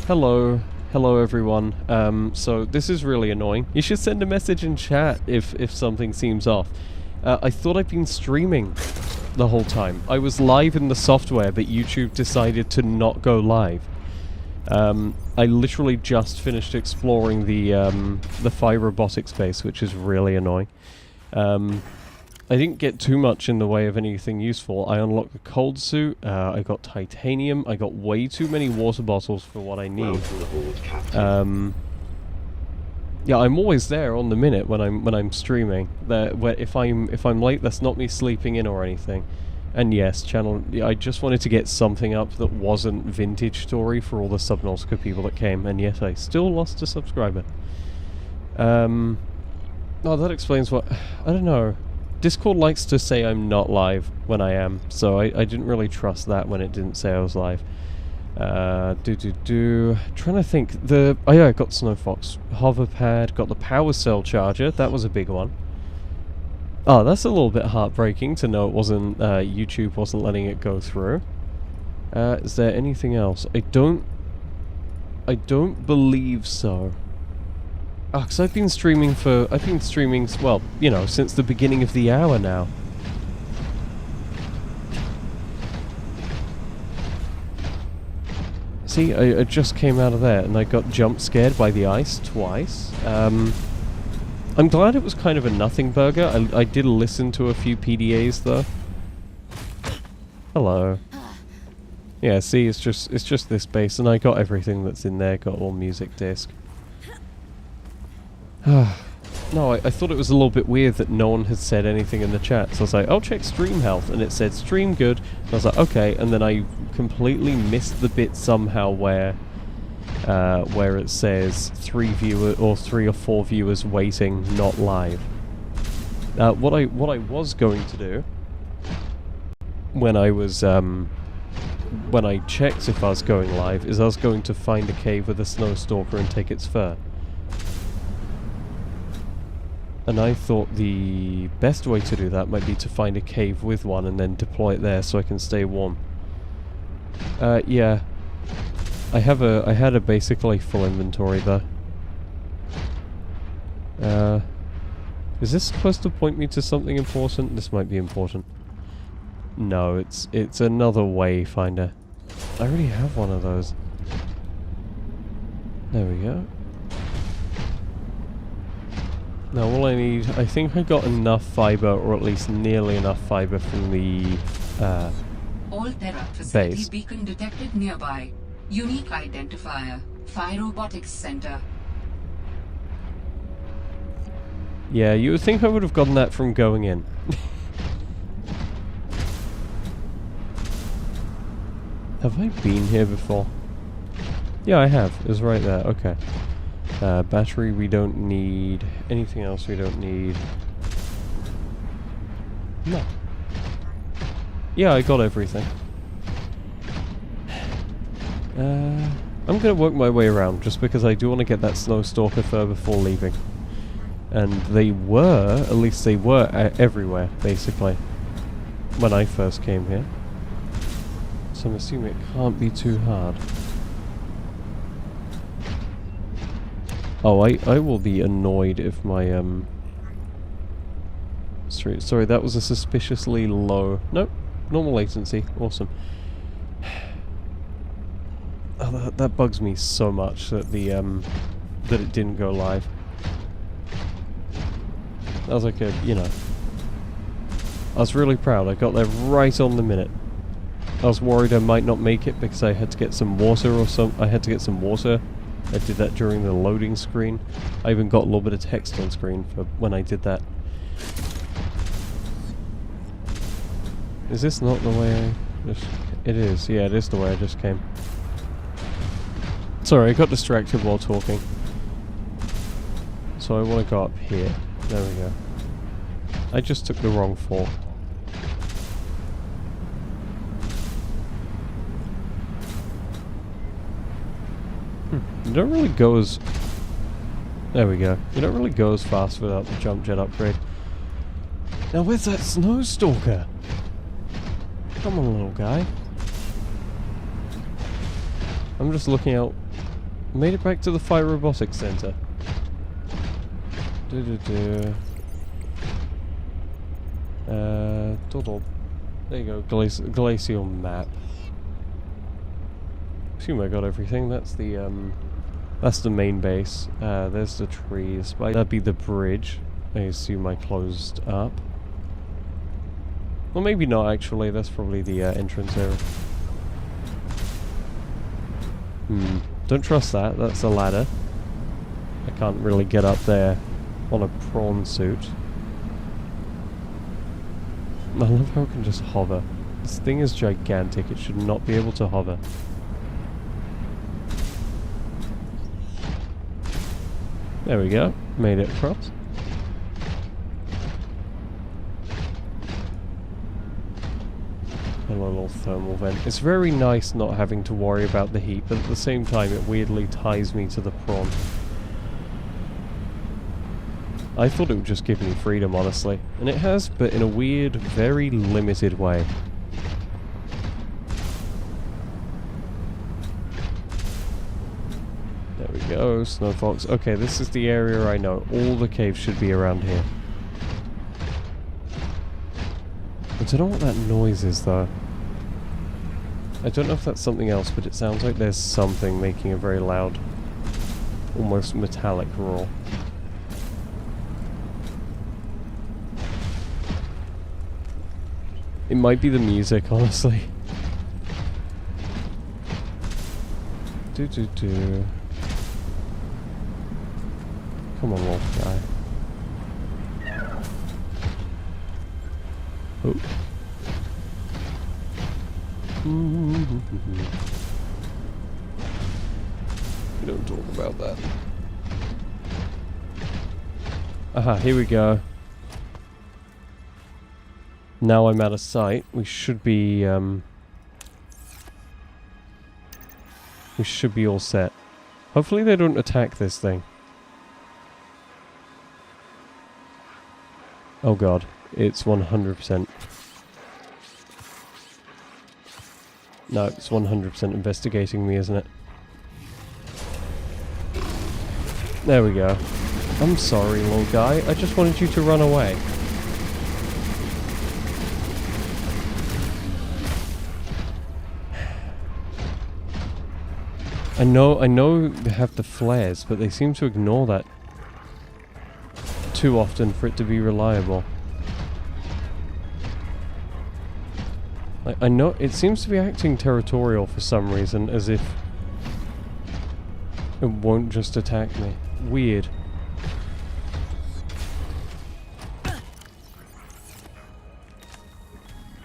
Hello. Hello everyone. So this is really annoying. You should send a message in chat if something seems off. I thought I'd been streaming the whole time. I was live in the software, but YouTube decided to not go live. I literally just finished exploring the Phi robotic space, which is really annoying. I didn't get too much in the way of anything useful. I unlocked the cold suit, I got titanium, I got way too many water bottles for what I need. Yeah, I'm always there on the minute when I'm streaming. If I'm late, that's not me sleeping in or anything. And yes, I just wanted to get something up that wasn't Vintage Story for all the Subnautica people that came, and yet I still lost a subscriber. Oh, that explains what... I don't know. Discord likes to say I'm not live when I am, so I didn't really trust that when it didn't say I was live. Trying to think. Oh yeah, I got Snow Fox hover pad, got the power cell charger. That was a big one. Oh, that's a little bit heartbreaking to know it wasn't, YouTube wasn't letting it go through. Is there anything else? I don't believe so. Oh, because I've been streaming, well, you know, since the beginning of the hour now. See, I just came out of there and I got jump scared by the ice twice. I'm glad it was kind of a nothing burger. I did listen to a few PDAs though. Hello. Yeah, see, it's just this base, and I got everything that's in there. Got all music disc. No, I thought it was a little bit weird that no one had said anything in the chat. So I was like, I'll check stream health, and it said stream good. And I was like, okay, and then I completely missed the bit somehow where it says 3 or 4 viewers waiting, not live. What I was going to do when I was when I checked if I was going live is I was going to find a cave with a snow stalker and take its fur. And I thought the best way to do that might be to find a cave with one and then deploy it there so I can stay warm. Yeah. I had a basically full inventory though. Is this supposed to point me to something important? This might be important. No, it's another wayfinder. I already have one of those. There we go. Now all I need, I think I got enough fiber, or at least nearly enough fiber from the all Terra facility beacon detected nearby. Unique identifier. Phi Robotics Center. Yeah, you would think I would have gotten that from going in. Have I been here before? Yeah, I have. It was right there. Okay. Battery we don't need. Anything else we don't need? No. Yeah, I got everything. I'm gonna work my way around, just because I do want to get that Snow Stalker fur before leaving. And they were, at least they were, everywhere, basically, when I first came here. So I'm assuming it can't be too hard. Oh, I will be annoyed if my, Sorry, that was a suspiciously low... Nope, normal latency. Awesome. Oh, that bugs me so much that that it didn't go live. That was like a, you know... I was really proud. I got there right on the minute. I was worried I might not make it because I had to get some water or I had to get some water. I did that during the loading screen. I even got a little bit of text on screen for when I did that. Is this not the way I just... It is. Yeah, it is the way I just came. Sorry, I got distracted while talking. So I want to go up here. There we go. I just took the wrong fork. You don't really go as... There we go. You don't really go as fast without the jump jet upgrade. Now where's that Snow Stalker? Come on, little guy. I'm just looking out Made it back to the Fire Robotics Center. Total. There you go, glacial map. Assume I got everything. That's the main base. There's the trees. That'd be the bridge. I assume I closed up. Well, maybe not actually. That's probably the entrance area. Don't trust that. That's a ladder. I can't really get up there on a prawn suit. I love how it can just hover. This thing is gigantic. It should not be able to hover. There we go. Made it across. And a little thermal vent. It's very nice not having to worry about the heat, but at the same time it weirdly ties me to the prawn. I thought it would just give me freedom, honestly. And it has, but in a weird, very limited way. There we go, Snow Fox. Okay, this is the area I know. All the caves should be around here. I don't know what that noise is, though. I don't know if that's something else, but it sounds like there's something making a very loud, almost metallic roar. It might be the music, honestly. Do. Come on, wolf guy. Oh. We don't talk about that. Aha, here we go. Now I'm out of sight. We should be all set. Hopefully they don't attack this thing. Oh god, it's 100%. No, it's 100% investigating me, isn't it? There we go. I'm sorry, little guy. I just wanted you to run away. I know they have the flares, but they seem to ignore that too often for it to be reliable. I know it seems to be acting territorial for some reason, as if it won't just attack me. Weird.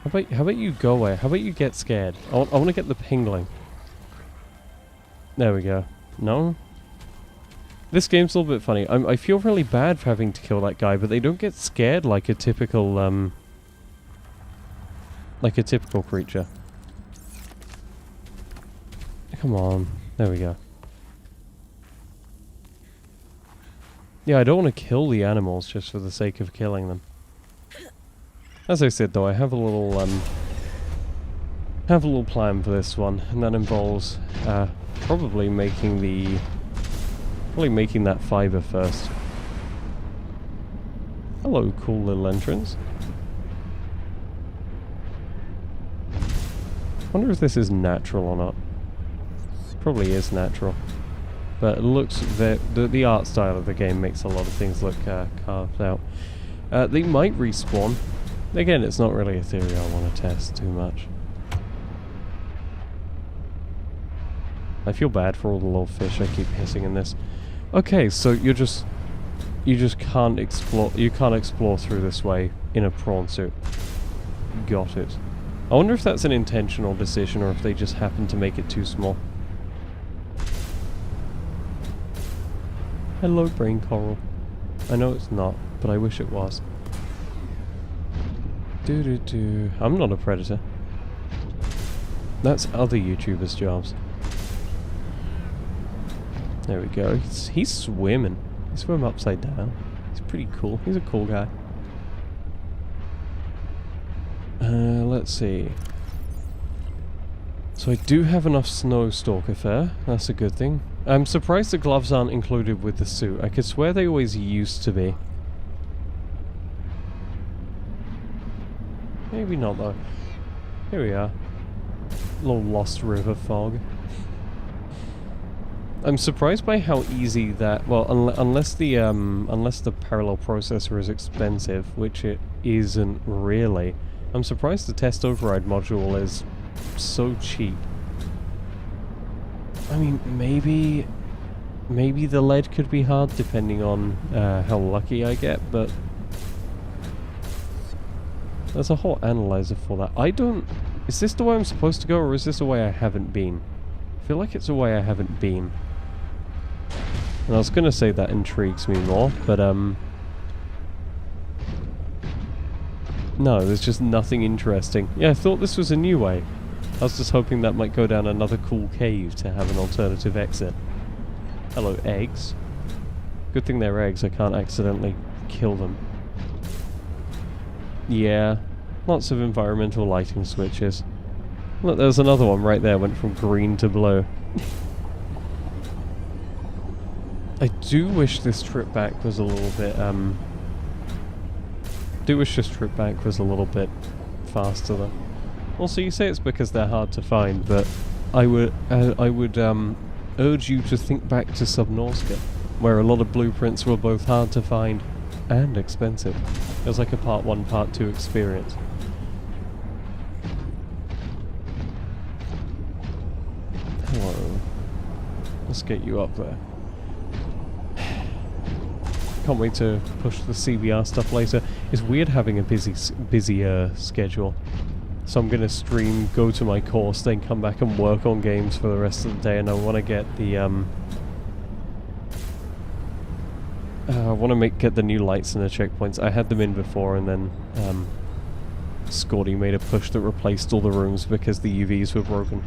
How about you go away? How about you get scared? I want to get the pingling. There we go. No? This game's a little bit funny. I feel really bad for having to kill that guy, but they don't get scared like a typical, creature. Come on. There we go. Yeah, I don't want to kill the animals just for the sake of killing them. As I said, though, I have a little plan for this one, and that involves, probably making that fiber first. Hello, cool little entrance. Wonder if this is natural or not. Probably is natural, but it looks the art style of the game makes a lot of things look carved out. They might respawn. Again, it's not really a theory I want to test too much. I feel bad for all the little fish I keep hitting in this. Okay, so you just can't explore. You can't explore through this way in a prawn suit. Got it. I wonder if that's an intentional decision or if they just happen to make it too small. Hello, brain coral. I know it's not, but I wish it was. I'm not a predator. That's other YouTubers' jobs. There we go. He's swimming. He swim upside down. He's pretty cool. He's a cool guy. Let's see. So I do have enough snow stalker fur. That's a good thing. I'm surprised the gloves aren't included with the suit. I could swear they always used to be. Maybe not though. Here we are. Little Lost River fog. I'm surprised by how easy that... Well, unless the parallel processor is expensive, which it isn't really. I'm surprised the test override module is so cheap. I mean, maybe the lead could be hard depending on how lucky I get, but there's a whole analyzer for that. I don't... Is this the way I'm supposed to go, or is this the way I haven't been? I feel like it's the way I haven't been. And I was gonna say that intrigues me more, but no, there's just nothing interesting. Yeah, I thought this was a new way. I was just hoping that might go down another cool cave to have an alternative exit. Hello, eggs. Good thing they're eggs, I can't accidentally kill them. Yeah, lots of environmental lighting switches. Look, there's another one right there, went from green to blue. I do wish this trip back was a little bit, faster though. Also, you say it's because they're hard to find, but I would urge you to think back to Subnautica, where a lot of blueprints were both hard to find and expensive. It was like a part 1, part 2 experience. Hello. Let's get you up there. Can't wait to push the CBR stuff later. It's weird having a busier schedule. So I'm going to stream, go to my course, then come back and work on games for the rest of the day, and I want to get the get the new lights and the checkpoints. I had them in before, and then Scotty made a push that replaced all the rooms because the UVs were broken.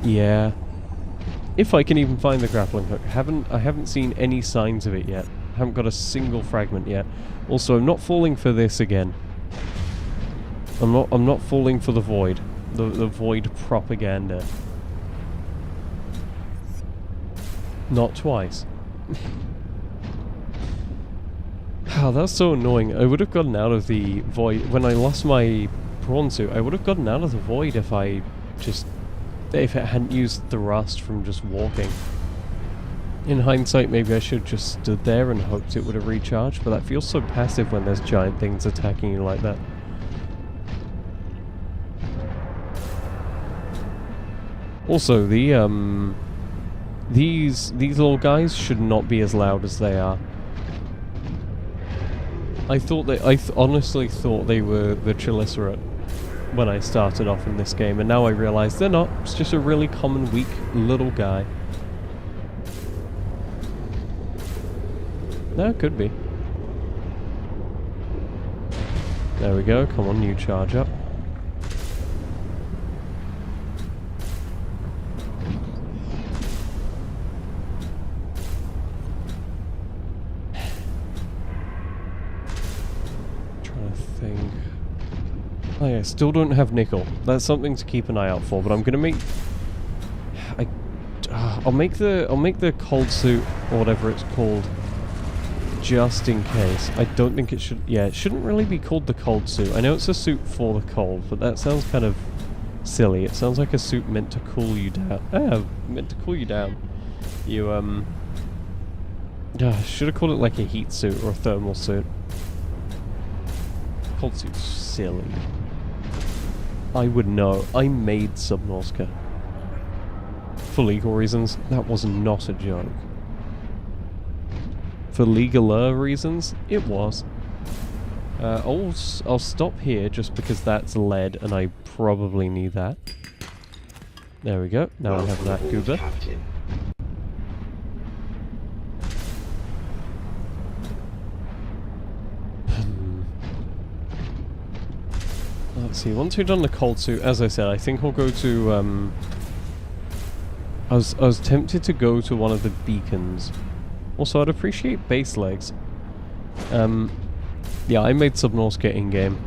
Yeah. If I can even find the grappling hook. I haven't seen any signs of it yet. Haven't got a single fragment yet. Also, I'm not falling for this again. I'm not falling for the void. The void propaganda. Not twice. Oh, that's so annoying. I would have gotten out of the void when I lost my prawn suit. I would have gotten out of the void if it hadn't used the rust from just walking. In hindsight, maybe I should have just stood there and hoped it would have recharged, but that feels so passive when there's giant things attacking you like that. Also, the these little guys should not be as loud as they are. I honestly thought they were the Chelicerate when I started off in this game, and now I realise they're not. It's just a really common, weak little guy. No, it could be. There we go. Come on, you charge up. Trying to think. Oh yeah, still don't have nickel. That's something to keep an eye out for. But I'm gonna make. I'll make the cold suit or whatever it's called. Just in case. I don't think it should... Yeah, it shouldn't really be called the cold suit. I know it's a suit for the cold, but that sounds kind of silly. It sounds like a suit meant to cool you down. Meant to cool you down. You, should have called it like a heat suit or a thermal suit. Cold suit's silly. I would know. I made Subnautica. For legal reasons, that was not a joke. For legaler reasons, it was. I'll stop here just because that's lead and I probably need that. There we go. Now I have that goober. Let's see, once we've done the cold suit, as I said, I think we'll go to, I was tempted to go to one of the beacons. Also, I'd appreciate base legs. Yeah, I made Subnautica in-game.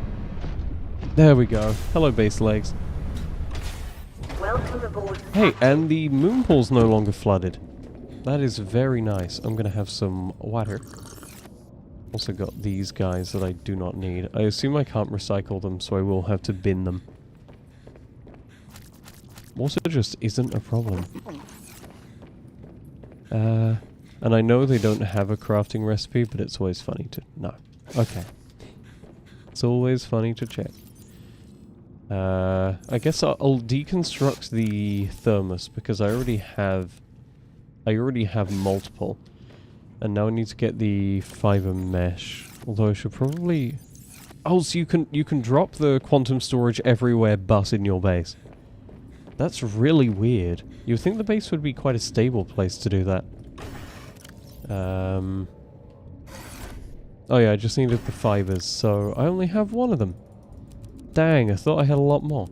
There we go. Hello, base legs. Welcome aboard. Hey, and the moon pool's no longer flooded. That is very nice. I'm gonna have some water. Also got these guys that I do not need. I assume I can't recycle them, so I will have to bin them. Water just isn't a problem. And I know they don't have a crafting recipe, but it's always funny to know. Okay. It's always funny to check. I guess I'll deconstruct the thermos because I already have multiple. And now I need to get the fiber mesh. Although I should probably... Oh, so you can drop the quantum storage everywhere but in your base. That's really weird. You would think the base would be quite a stable place to do that. Oh yeah, I just needed the fibers, so I only have one of them. Dang, I thought I had a lot more.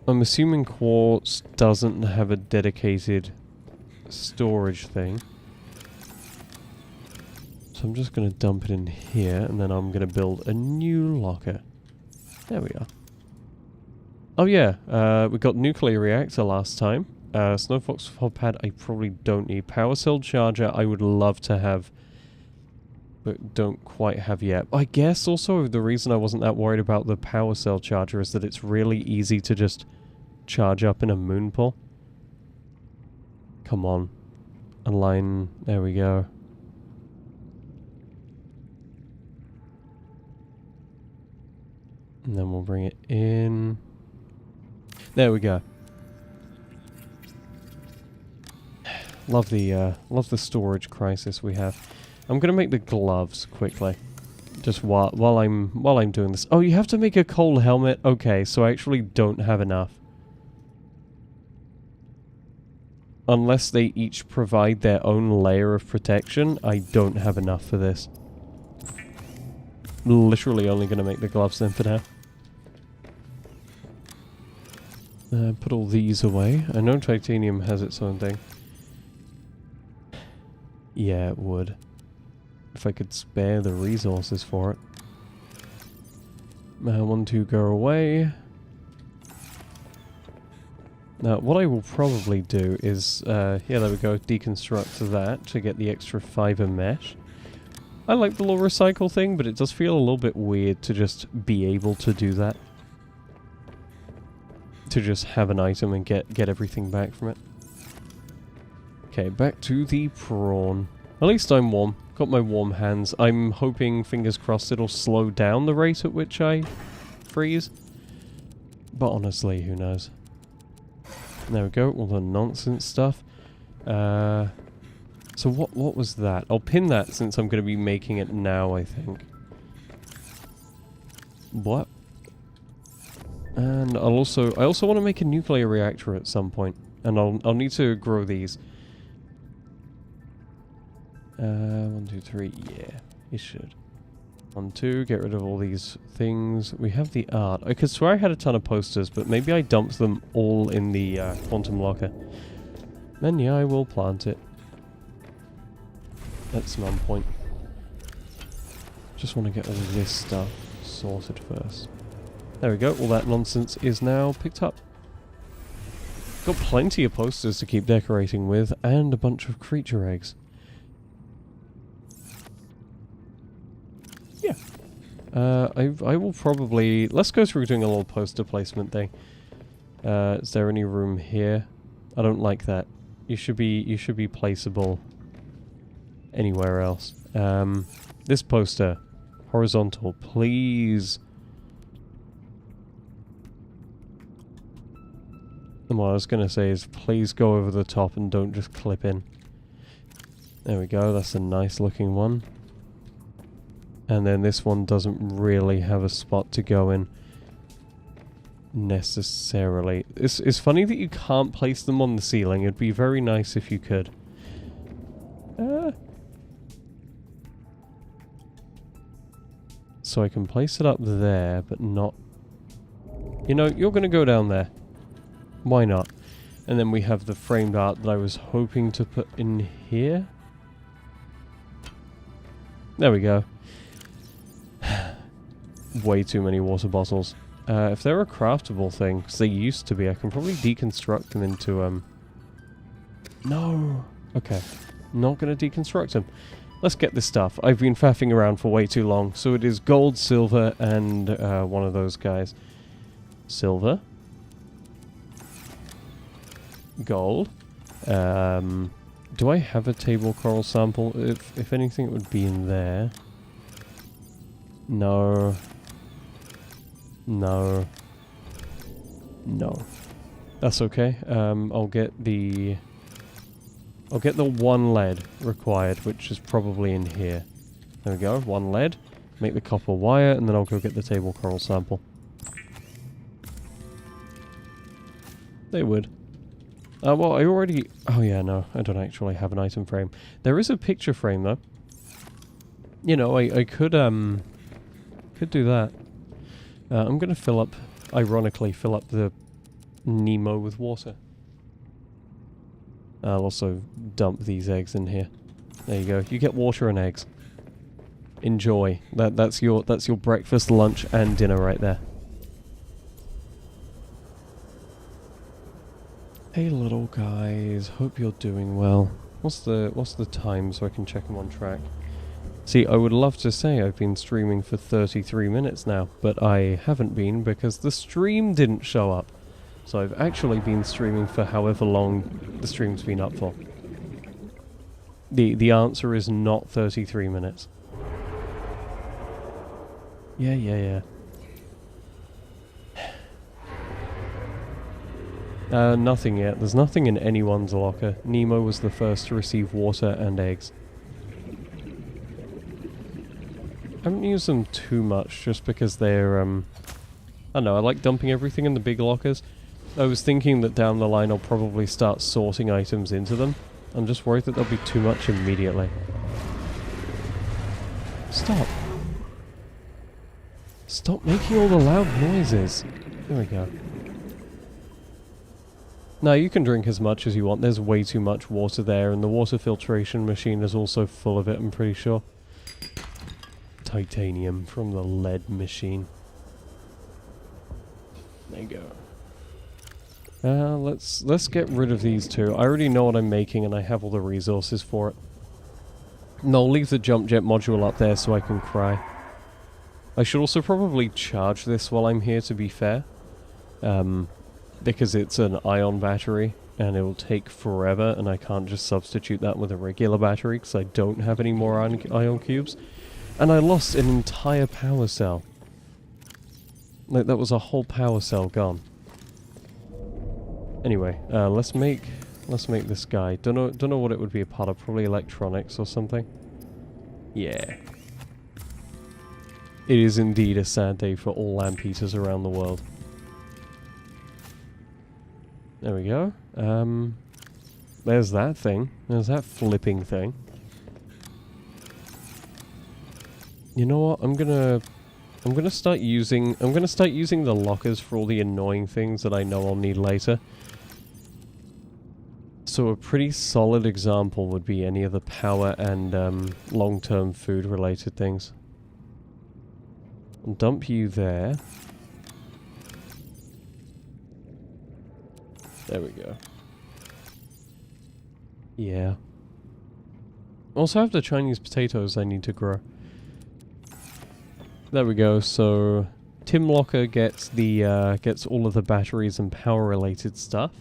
I'm assuming quartz doesn't have a dedicated storage thing. So I'm just going to dump it in here, and then I'm going to build a new locker. There we are. Oh yeah, we got nuclear reactor last time. Snowfox fob pad I probably don't need. Power cell charger I would love to have, but don't quite have yet. I guess also the reason I wasn't that worried about the power cell charger is that it's really easy to just charge up in a moon pool. Come on. Align. There we go. And then we'll bring it in. There we go. Love the storage crisis we have. I'm gonna make the gloves quickly, just while I'm doing this. Oh, you have to make a coal helmet. Okay, so I actually don't have enough. Unless they each provide their own layer of protection, I don't have enough for this. Literally only gonna make the gloves then for now. Put all these away. I know titanium has its own thing. Yeah, it would. If I could spare the resources for it. 1, 2, go away. Now, what I will probably do is, yeah, there we go, deconstruct that to get the extra fiber mesh. I like the little recycle thing, but it does feel a little bit weird to just be able to do that. To just have an item and get everything back from it. Okay, back to the prawn. At least I'm warm. Got my warm hands. I'm hoping, fingers crossed, it'll slow down the rate at which I freeze. But honestly, who knows? There we go, all the nonsense stuff. So what was that? I'll pin that since I'm going to be making it now, I think. What? And I also want to make a nuclear reactor at some point, and I'll need to grow these. 1, 2, 3, yeah, it should. 1, 2, get rid of all these things. We have the art. I could swear I had a ton of posters, but maybe I dumped them all in the quantum locker. Then yeah, I will plant it. At some point. Just want to get all this stuff sorted first. There we go, all that nonsense is now picked up. Got plenty of posters to keep decorating with, and a bunch of creature eggs. Yeah. I will probably... Let's go through doing a little poster placement thing. Is there any room here? I don't like that. You should be placeable anywhere else. This poster. Horizontal, please. And what I was going to say is please go over the top and don't just clip in. There we go, that's a nice looking one. And then this one doesn't really have a spot to go in necessarily. It's funny that you can't place them on the ceiling. It'd be very nice if you could. So I can place it up there, but not... You know, you're going to go down there. Why not? And then we have the framed art that I was hoping to put in here. There we go. Way too many water bottles. If they're a craftable thing, because they used to be, I can probably deconstruct them into, No! Okay. Not gonna deconstruct them. Let's get this stuff. I've been faffing around for way too long. So it is gold, silver, and one of those guys. Silver. Gold. Do I have a table coral sample? If anything, it would be in there. No. No. No. That's okay. I'll get the one lead required, which is probably in here. There we go, one lead. Make the copper wire, and then I'll go get the table coral sample. They would. Well, I already... Oh yeah, no, I don't actually have an item frame. There is a picture frame, though. You know, I could do that. I'm gonna ironically fill up the Nemo with water. I'll also dump these eggs in here. There you go. You get water and eggs. Enjoy. That's your breakfast, lunch, and dinner right there. Hey little guys, hope you're doing well. What's the time so I can check them on track? See, I would love to say I've been streaming for 33 minutes now, but I haven't been because the stream didn't show up. So I've actually been streaming for however long the stream's been up for. The answer is not 33 minutes. Yeah. Nothing yet. There's nothing in anyone's locker. Nemo was the first to receive water and eggs. I haven't used them too much, just because they're, I don't know, I like dumping everything in the big lockers. I was thinking that down the line I'll probably start sorting items into them. I'm just worried that there'll be too much immediately. Stop. Stop making all the loud noises. There we go. Now you can drink as much as you want. There's way too much water there, and the water filtration machine is also full of it, I'm pretty sure. Titanium from the lead machine. There you go. Let's get rid of these two. I already know what I'm making, and I have all the resources for it. And I'll leave the jump jet module up there so I can cry. I should also probably charge this while I'm here, to be fair. Because it's an ion battery, and it will take forever, and I can't just substitute that with a regular battery, because I don't have any more ion cubes. And I lost an entire power cell. Like, that was a whole power cell gone. Anyway, let's make this guy. Don't know what it would be a part of. Probably electronics or something. Yeah. It is indeed a sad day for all lamp eaters around the world. There we go. There's that thing. There's that flipping thing. You know what? I'm gonna start using the lockers for all the annoying things that I know I'll need later. So a pretty solid example would be any of the power and long-term food related things. I'll dump you there. There we go. Yeah. Also have the Chinese potatoes I need to grow. There we go. So Tim Locker gets the gets all of the batteries and power related stuff.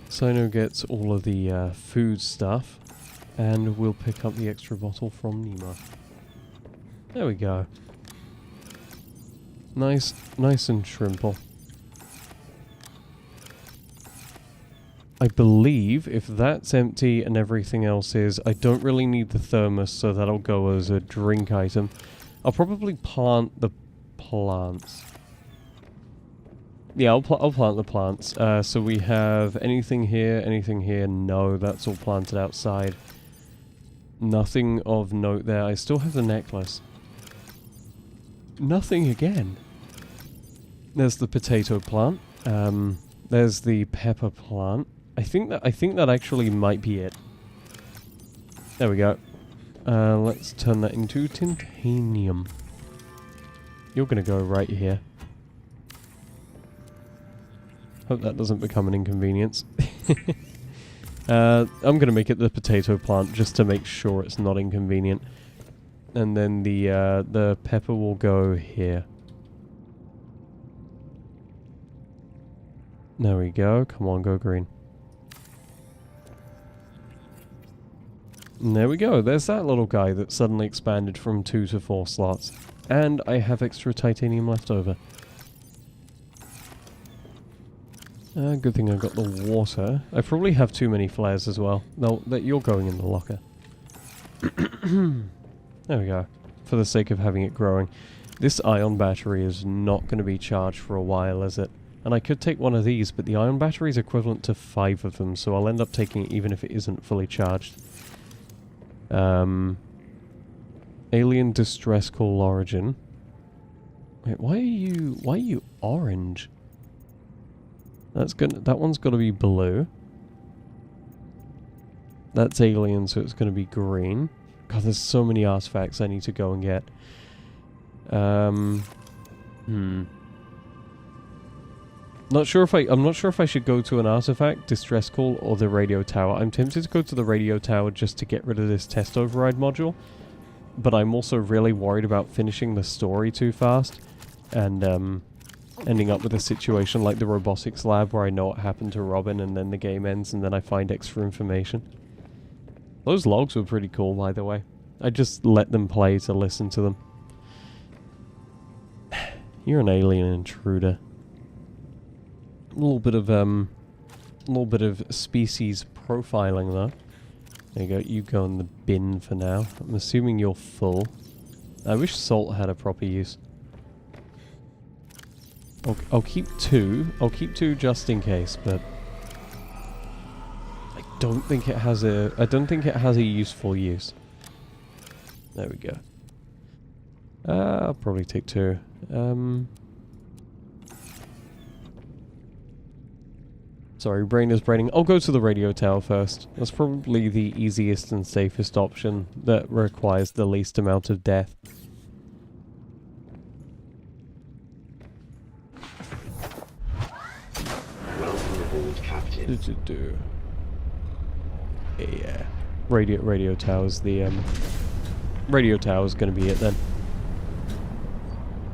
Sino gets all of the food stuff, and we'll pick up the extra bottle from Nemo. There we go. Nice and shrimple. I believe if that's empty and everything else is, I don't really need the thermos, so that'll go as a drink item. I'll probably plant the plants. Yeah, I'll plant the plants. So we have anything here, no, that's all planted outside. Nothing of note there. I still have the necklace. Nothing again. There's the potato plant. There's the pepper plant. I think that actually might be it. There we go. Let's turn that into titanium. You're gonna go right here. Hope that doesn't become an inconvenience. I'm gonna make it the potato plant just to make sure it's not inconvenient. And then the pepper will go here. There we go. Come on, go green. And there we go. There's that little guy that suddenly expanded from 2 to 4 slots. And I have extra titanium left over. Good thing I got the water. I probably have too many flares as well. No, that you're going in the locker. There we go. For the sake of having it growing. This ion battery is not going to be charged for a while, is it? And I could take one of these, but the ion battery is equivalent to 5 of them, so I'll end up taking it even if it isn't fully charged. Alien distress call origin. Wait, why are you orange? That one's got to be blue. That's alien, so it's going to be green. God, there's so many artifacts I need to go and get. I'm not sure if I should go to an artifact, distress call, or the radio tower. I'm tempted to go to the radio tower just to get rid of this test override module. But I'm also really worried about finishing the story too fast. And, ending up with a situation like the robotics lab where I know what happened to Robin and then the game ends and then I find extra information. Those logs were pretty cool, by the way. I just let them play to listen to them. You're an alien intruder. A little bit of species profiling though. There you go. You go in the bin for now. I'm assuming you're full. I wish salt had a proper use. I'll keep 2. I'll keep 2 just in case, but I don't think it has a useful use. There we go. I'll probably take 2. Sorry, brain is braining. I'll go to the radio tower first. That's probably the easiest and safest option that requires the least amount of death. Yeah, radio tower's the radio tower's going to be it then.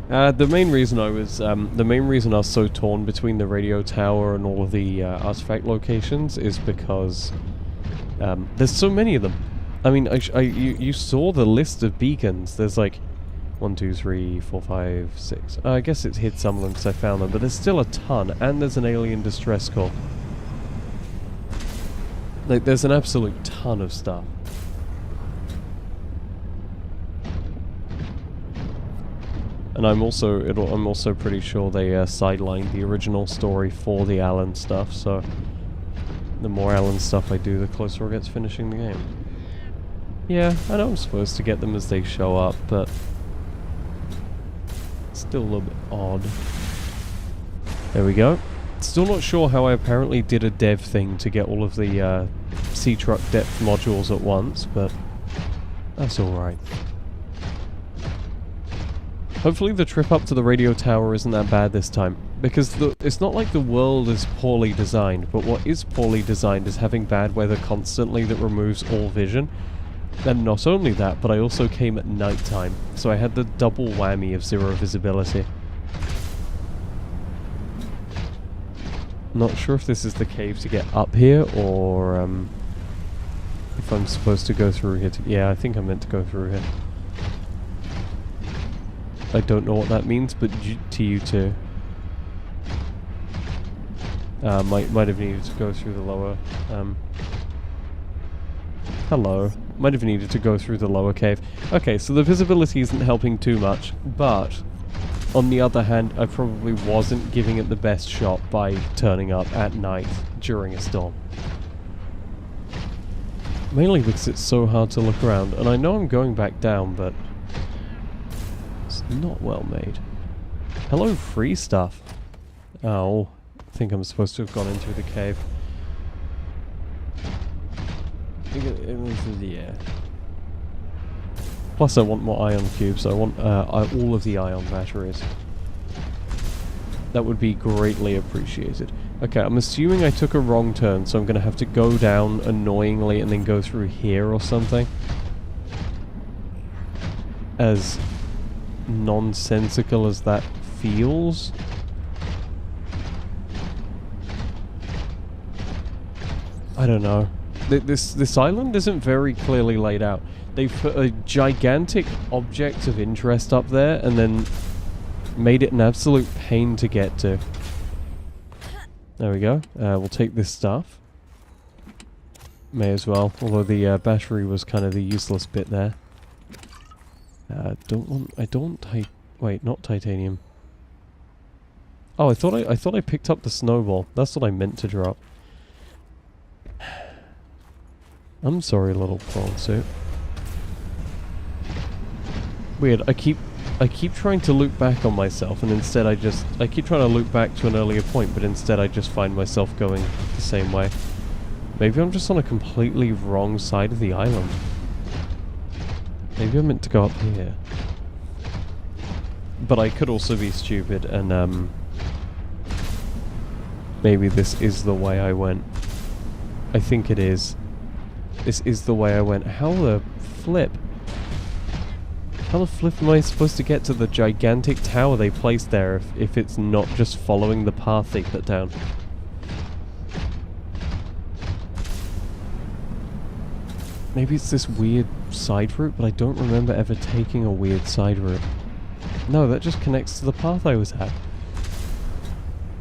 The main reason I was so torn between the radio tower and all of the artifact locations is because there's so many of them. I mean, you saw the list of beacons. There's like 1, 2, 3, 4, 5, 6. I guess it's hid some of them because I found them, but there's still a ton, and there's an alien distress call. Like, there's an absolute ton of stuff. And I'm also pretty sure they sidelined the original story for the Alan stuff, so the more Alan stuff I do, the closer it gets finishing the game. Yeah, I know I'm supposed to get them as they show up, but it's still a little bit odd. There we go. Still not sure how I apparently did a dev thing to get all of the sea truck depth modules at once, but that's alright. Hopefully the trip up to the radio tower isn't that bad this time, because it's not like the world is poorly designed, but what is poorly designed is having bad weather constantly that removes all vision. And not only that, but I also came at night time, so I had the double whammy of 0 visibility. Not sure if this is the cave to get up here, or if I'm supposed to go through here. Yeah, I think I'm meant to go through here. I don't know what that means, but to you too. Might have needed to go through the lower. Hello. Might have needed to go through the lower cave. Okay, so the visibility isn't helping too much, but on the other hand, I probably wasn't giving it the best shot by turning up at night during a storm. Mainly because it's so hard to look around, and I know I'm going back down, but it's not well made. Hello, free stuff. Oh, I think I'm supposed to have gone in through the cave. Yeah. Plus I want more ion cubes. I want all of the ion batteries. That would be greatly appreciated. Okay, I'm assuming I took a wrong turn, so I'm going to have to go down annoyingly and then go through here or something. As nonsensical as that feels. I don't know. This island isn't very clearly laid out. They've put a gigantic object of interest up there and then made it an absolute pain to get to. There we go. We'll take this stuff. May as well, although the battery was kind of the useless bit there. Wait, not titanium. Oh, I thought I picked up the snowball. That's what I meant to drop. I'm sorry, little prawn suit. Weird. I keep trying to loop back on myself, and instead I keep trying to loop back to an earlier point, but instead I just find myself going the same way. Maybe I'm just on a completely wrong side of the island. Maybe I'm meant to go up here. But I could also be stupid, and maybe this is the way I went. I think it is. This is the way I went. How the flip? How the flip am I supposed to get to the gigantic tower they placed there if it's not just following the path they put down? Maybe it's this weird side route, but I don't remember ever taking a weird side route. No, that just connects to the path I was at.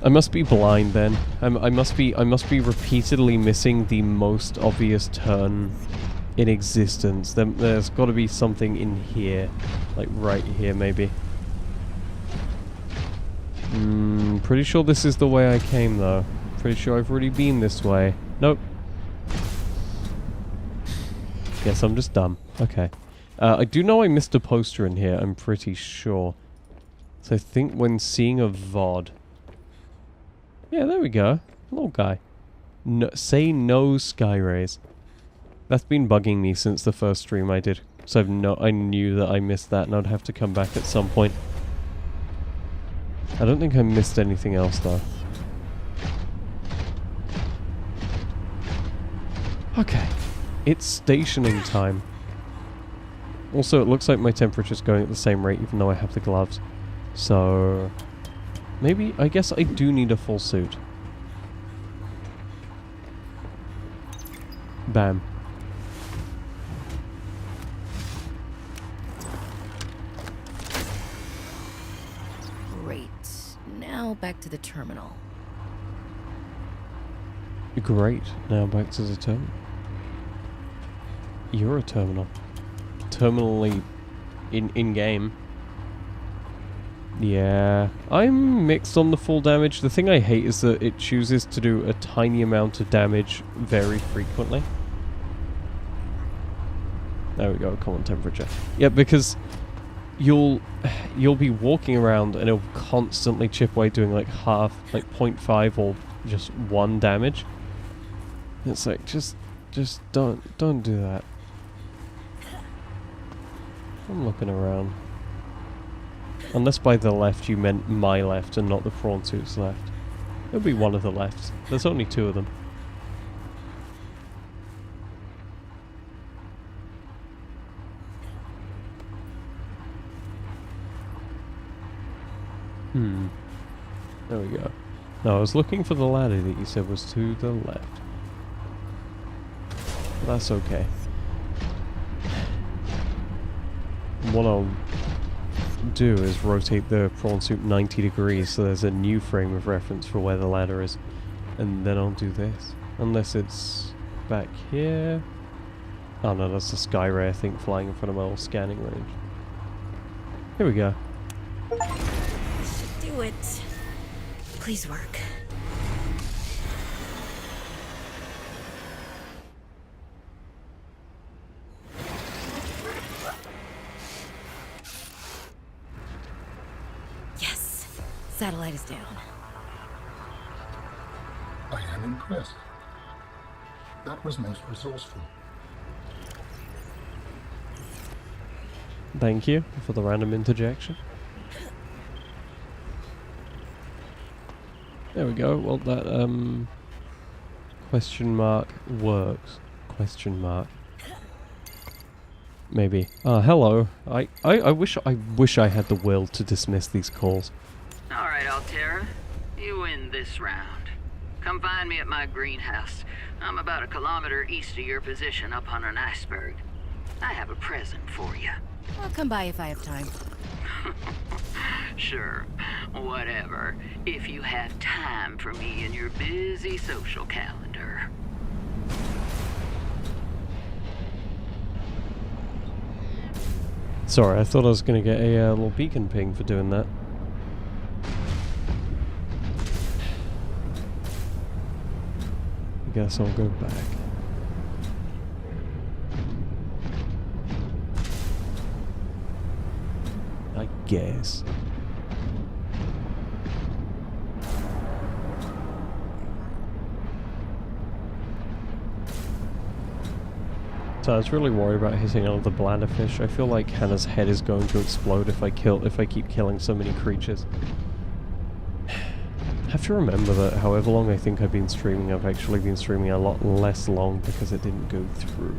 I must be blind then. I must be repeatedly missing the most obvious turn in existence. There's got to be something in here, like right here maybe. Pretty sure this is the way I came though. Pretty sure I've already been this way. Nope. Guess I'm just dumb. Okay. I do know I missed a poster in here, I'm pretty sure. So I think when seeing a VOD... Yeah, there we go. Little guy. No, say no sky rays. That's been bugging me since the first stream I did. So I knew that I missed that and I'd have to come back at some point. I don't think I missed anything else though. Okay. It's stationing time. Also, it looks like my temperature's going at the same rate even though I have the gloves. So... maybe, I guess I do need a full suit. Bam. Great. Now back to the terminal. Great. Now back to the terminal. You're a terminal. Terminally in-game. Yeah, I'm mixed on the full damage. The thing I hate is that it chooses to do a tiny amount of damage very frequently. There we go, common temperature. Yeah, because you'll be walking around and it'll constantly chip away doing like half, like 0.5 or just 1 damage. It's like, just don't do that. I'm looking around. Unless by the left you meant my left and not the prawn suit's left. It'll be one of the lefts. There's only 2 of them. There we go. No, I was looking for the ladder that you said was to the left. That's okay. What I'll do is rotate the prawn suit 90 degrees so there's a new frame of reference for where the ladder is. And then I'll do this. Unless it's back here. Oh no, that's a sky ray I think flying in front of my little scanning range. Here we go. This should do it. Please work. Yes, satellite is down. I am impressed. That was most resourceful. Thank you for the random interjection. There we go. Well, that question mark works. Question mark. Maybe. Hello. I wish I had the will to dismiss these calls. All right, Altera. You win this round. Come find me at my greenhouse. I'm about 1 kilometer east of your position up on an iceberg. I have a present for you. I'll come by if I have time. Sure, whatever. If you have time for me in your busy social calendar. Sorry, I thought I was going to get a little beacon ping for doing that. I guess I'll go back. I guess. So I was really worried about hitting another bladderfish. I feel like Hannah's head is going to explode if I keep killing so many creatures. I have to remember that however long I think I've been streaming, I've actually been streaming a lot less long because it didn't go through.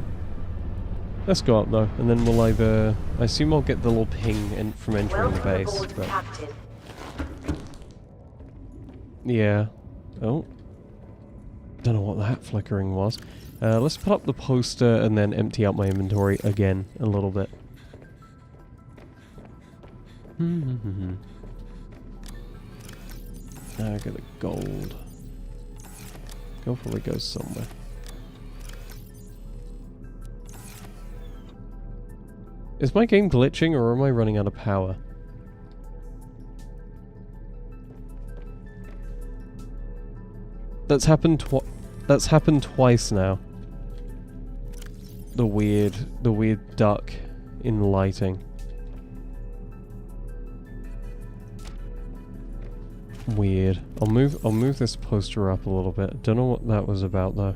Let's go up though, and then we'll either... I assume I'll get the little ping from entering the base. But yeah. Oh. Don't know what that flickering was. Let's put up the poster and then empty out my inventory again a little bit. I got the gold. Gold probably goes somewhere. Is my game glitching or am I running out of power? That's happened twice now. The weird duck in lighting. Weird. I'll move this poster up a little bit. Don't know what that was about though.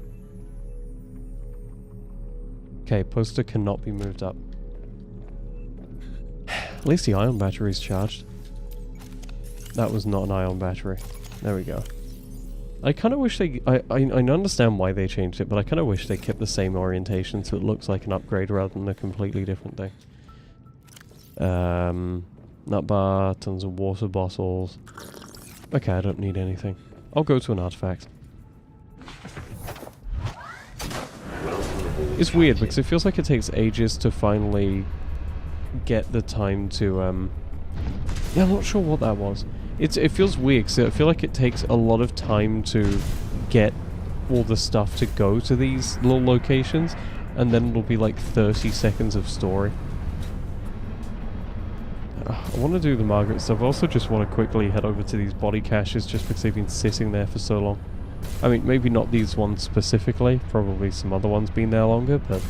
Okay, poster cannot be moved up. At least the ion battery's charged. That was not an ion battery. There we go. I kind of wish they... I understand why they changed it, but I kind of wish they kept the same orientation so it looks like an upgrade rather than a completely different thing. Nut bar, tons of water bottles. Okay, I don't need anything. I'll go to an artifact. It's weird because it feels like it takes ages to finally get the time to... Yeah, I'm not sure what that was. It feels weird because I feel like it takes a lot of time to get all the stuff to go to these little locations, and then it'll be like 30 seconds of story. I want to do the Margaret stuff. I also just want to quickly head over to these body caches just because they've been sitting there for so long. I mean, maybe not these ones specifically, probably some other ones been there longer, but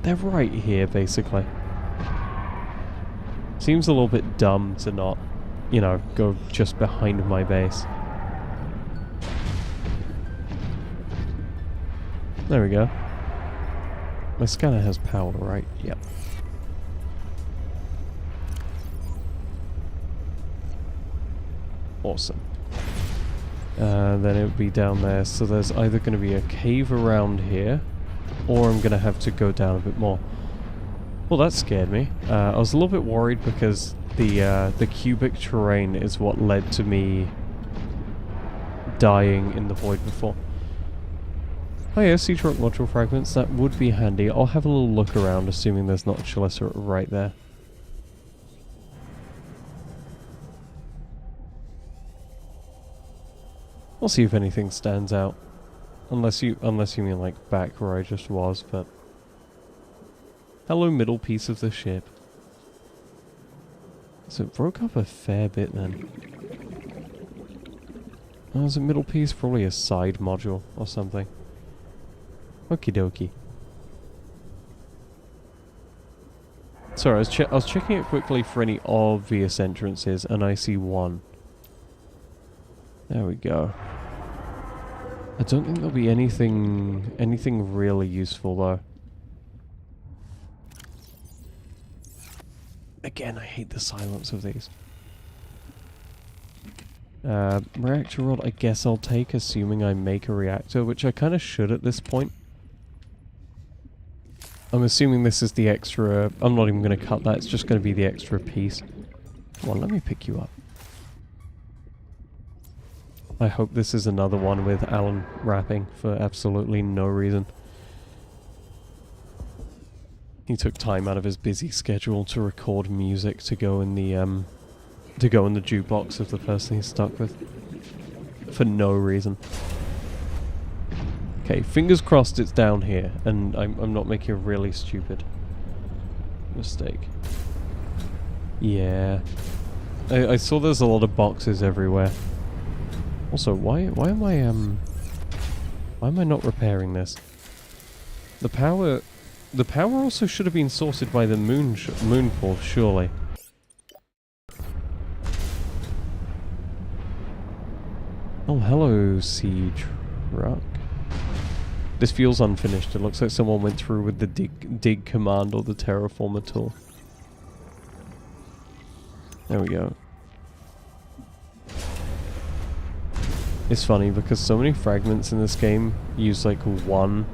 they're right here basically. Seems a little bit dumb to not, you know, go just behind my base. There we go. My scanner has power, right? Yep. Awesome. Then it would be down there, so there's either going to be a cave around here, or I'm going to have to go down a bit more. Well, that scared me. I was a little bit worried because the cubic terrain is what led to me dying in the void before. Oh yeah, sea truck module fragments, that would be handy. I'll have a little look around, assuming there's not a Chalissa right there. I'll see if anything stands out. Unless you mean like back where I just was, but... Hello, middle piece of the ship. So it broke up a fair bit then. Oh, was it middle piece? Probably a side module or something. Okie dokie. Sorry, I was checking it quickly for any obvious entrances, and I see one. There we go. I don't think there'll be anything really useful though. Again, I hate the silence of these. Reactor rod, I guess I'll take, assuming I make a reactor, which I kind of should at this point. I'm assuming this is the extra... I'm not even going to cut that, it's just going to be the extra piece. Come on, let me pick you up. I hope this is another one with Alan rapping for absolutely no reason. He took time out of his busy schedule to record music to go in the jukebox of the person he's stuck with. For no reason. Okay, fingers crossed it's down here, and I'm not making a really stupid mistake. Yeah. I saw there's a lot of boxes everywhere. Also, why am I not repairing this? The power also should have been sorted by the moonfall, surely. Oh, hello, sea truck. This feels unfinished. It looks like someone went through with the dig command or the terraformer tool. There we go. It's funny because so many fragments in this game use like one,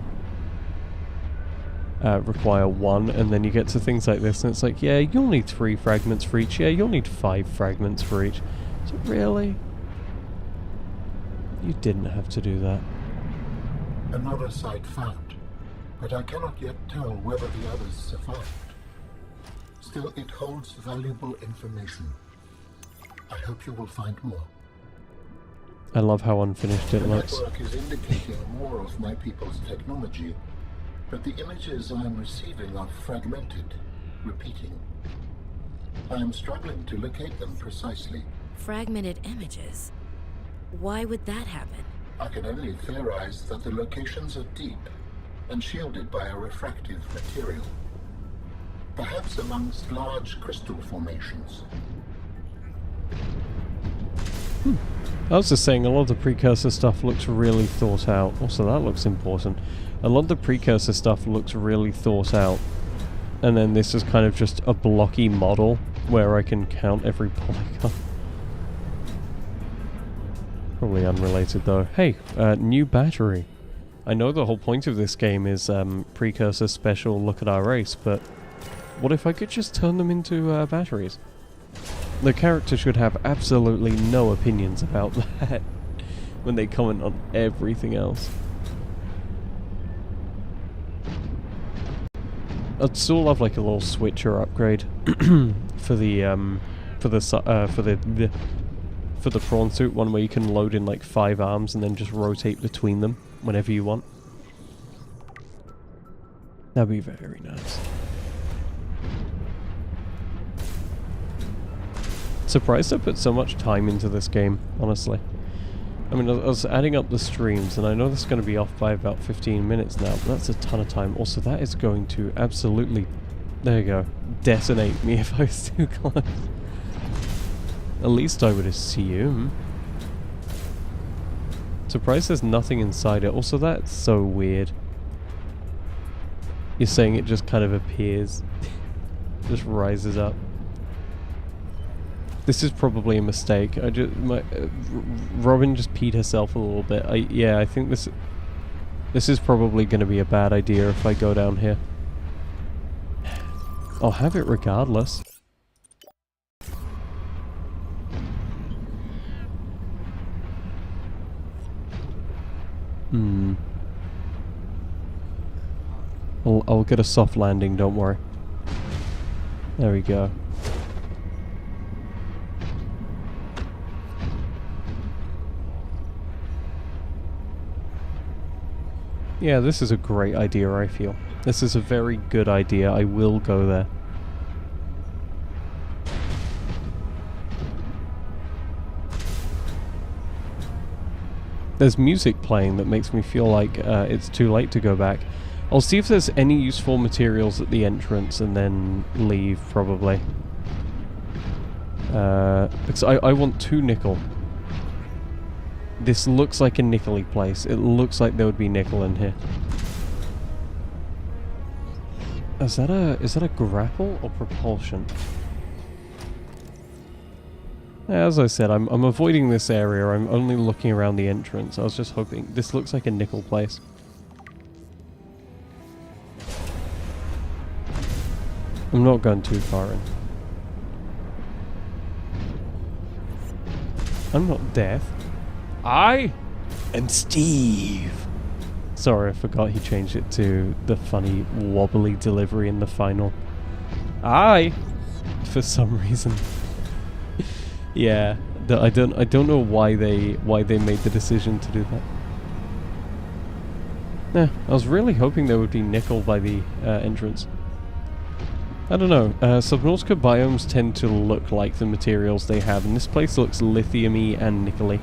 require one, and then you get to things like this and it's like, yeah, you'll need 3 fragments for each, yeah, you'll need 5 fragments for each. So really? You didn't have to do that. Another site found, but I cannot yet tell whether the others survived. Still, it holds valuable information. I hope you will find more. I love how unfinished it looks. The network is indicating more of my people's technology, but the images I am receiving are fragmented, repeating. I am struggling to locate them precisely. Fragmented images? Why would that happen? I can only theorize that the locations are deep and shielded by a refractive material. Perhaps amongst large crystal formations. I was just saying, a lot of the precursor stuff looks really thought out. Also, that looks important. A lot of the precursor stuff looks really thought out. And then this is kind of just a blocky model where I can count every polygon. Probably unrelated though. Hey, new battery. I know the whole point of this game is precursor special look at our race, but what if I could just turn them into batteries? The character should have absolutely no opinions about that when they comment on everything else. I'd still love like a little switcher upgrade for the prawn suit, one where you can load in like 5 arms and then just rotate between them whenever you want. That'd be very nice. Surprised I put so much time into this game, honestly. I mean, I was adding up the streams, and I know this is going to be off by about 15 minutes now, but that's a ton of time. Also, that is going to absolutely, there you go, detonate me if I was too close. At least I would assume. Surprised there's nothing inside it. Also, that's so weird. You're saying it just kind of appears. Just rises up. This is probably a mistake. Robin just peed herself a little bit. I think this is probably going to be a bad idea if I go down here. I'll have it regardless. I'll get a soft landing, don't worry. There we go. Yeah, this is a great idea, I feel. This is a very good idea. I will go there. There's music playing that makes me feel like it's too late to go back. I'll see if there's any useful materials at the entrance and then leave, probably. Because I want 2 nickel. This looks like a nickely place. It looks like there would be nickel in here. Is that a grapple or propulsion? As I said, I'm avoiding this area. I'm only looking around the entrance. I was just hoping... This looks like a nickel place. I'm not going too far in. I'm not Death. I am Steve. Sorry, I forgot he changed it to the funny wobbly delivery in the final. For some reason. Yeah, I don't know why they made the decision to do that. I was really hoping there would be nickel by the entrance. I don't know. Subnautica biomes tend to look like the materials they have, and this place looks lithium-y and nickel-y.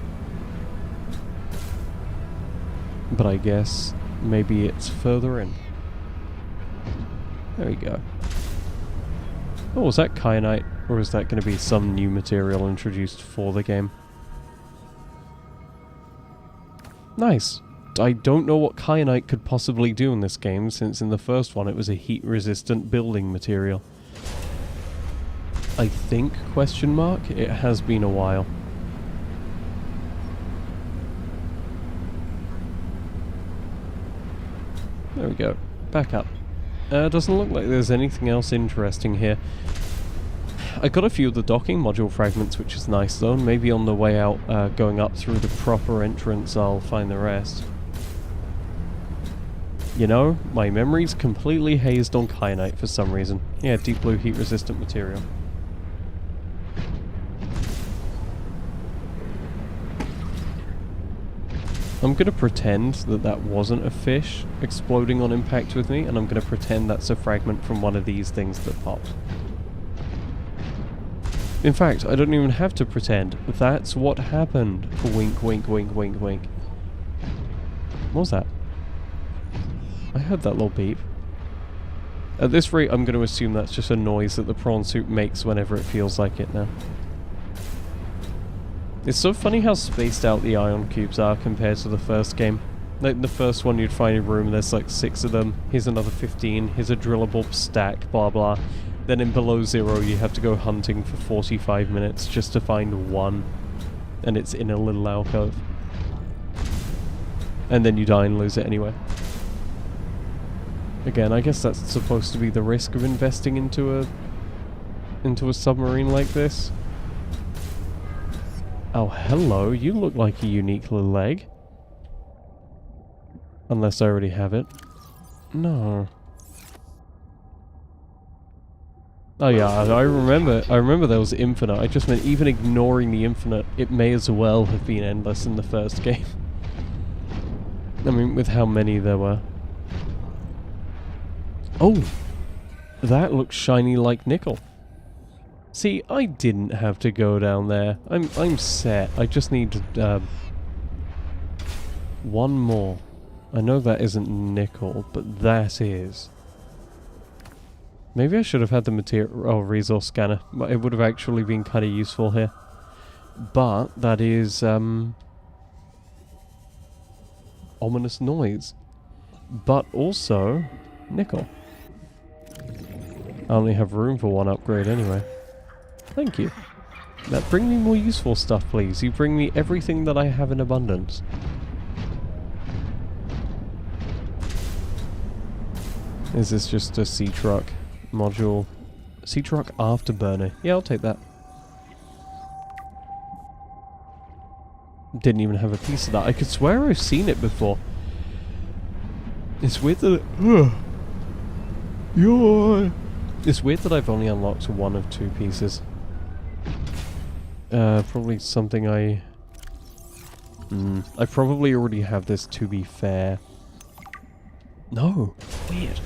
But I guess maybe it's further in. There we go. Oh, was that kyanite? Or is that going to be some new material introduced for the game? Nice. I don't know what kyanite could possibly do in this game, since in the first one it was a heat-resistant building material. I think, question mark, it has been a while. There we go. Back up. Doesn't look like there's anything else interesting here. I got a few of the docking module fragments, which is nice though. Maybe on the way out, going up through the proper entrance, I'll find the rest. You know, my memory's completely hazed on kyanite for some reason. Yeah, deep blue heat resistant material. I'm gonna pretend that that wasn't a fish exploding on impact with me, and I'm gonna pretend that's a fragment from one of these things that popped. In fact, I don't even have to pretend. That's what happened. Wink, wink, wink, wink, wink. What was that? I heard that little beep. At this rate, I'm going to assume that's just a noise that the prawn suit makes whenever it feels like it now. It's so funny how spaced out the ion cubes are compared to the first game. Like, in the first one you'd find a room, there's like 6 of them. Here's another 15. Here's a drillable stack, blah blah. Then in Below Zero you have to go hunting for 45 minutes just to find one. And it's in a little alcove. And then you die and lose it anyway. Again, I guess that's supposed to be the risk of investing into a submarine like this. Oh, hello. You look like a unique little egg. Unless I already have it. No. Oh yeah, I remember there was infinite. I just meant even ignoring the infinite, it may as well have been endless in the first game. I mean, with how many there were. Oh! That looks shiny like nickel. See, I didn't have to go down there. I'm set. I just need one more. I know that isn't nickel, but that is. Maybe I should have had the resource scanner. It would have actually been kind of useful here. But that is ominous noise. But also nickel. I only have room for one upgrade anyway. Thank you. Now bring me more useful stuff, please. You bring me everything that I have in abundance. Is this just a sea truck module? Sea truck afterburner. Yeah, I'll take that. Didn't even have a piece of that. I could swear I've seen it before. It's weird that it's weird that I've only unlocked one of 2 pieces. Probably something I probably already have this, to be fair. No. Weird.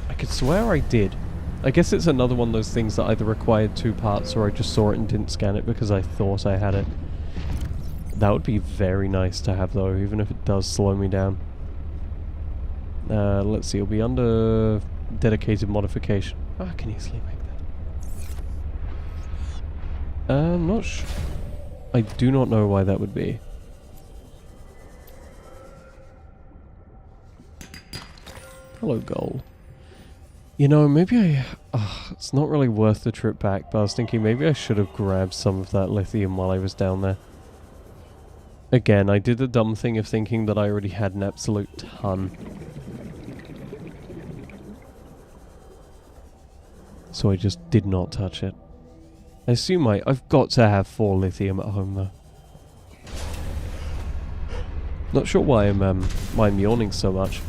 I could swear I did. I guess it's another one of those things that either required 2 parts or I just saw it and didn't scan it because I thought I had it. That would be very nice to have though, even if it does slow me down. Let's see, it'll be under dedicated modification. Oh, I can easily make that. I'm not sure. I do not know why that would be. Hello, gold. You know, maybe it's not really worth the trip back, but I was thinking maybe I should have grabbed some of that lithium while I was down there. Again, I did the dumb thing of thinking that I already had an absolute ton. So I just did not touch it. I assume I've got to have 4 lithium at home though. Not sure why I'm yawning so much.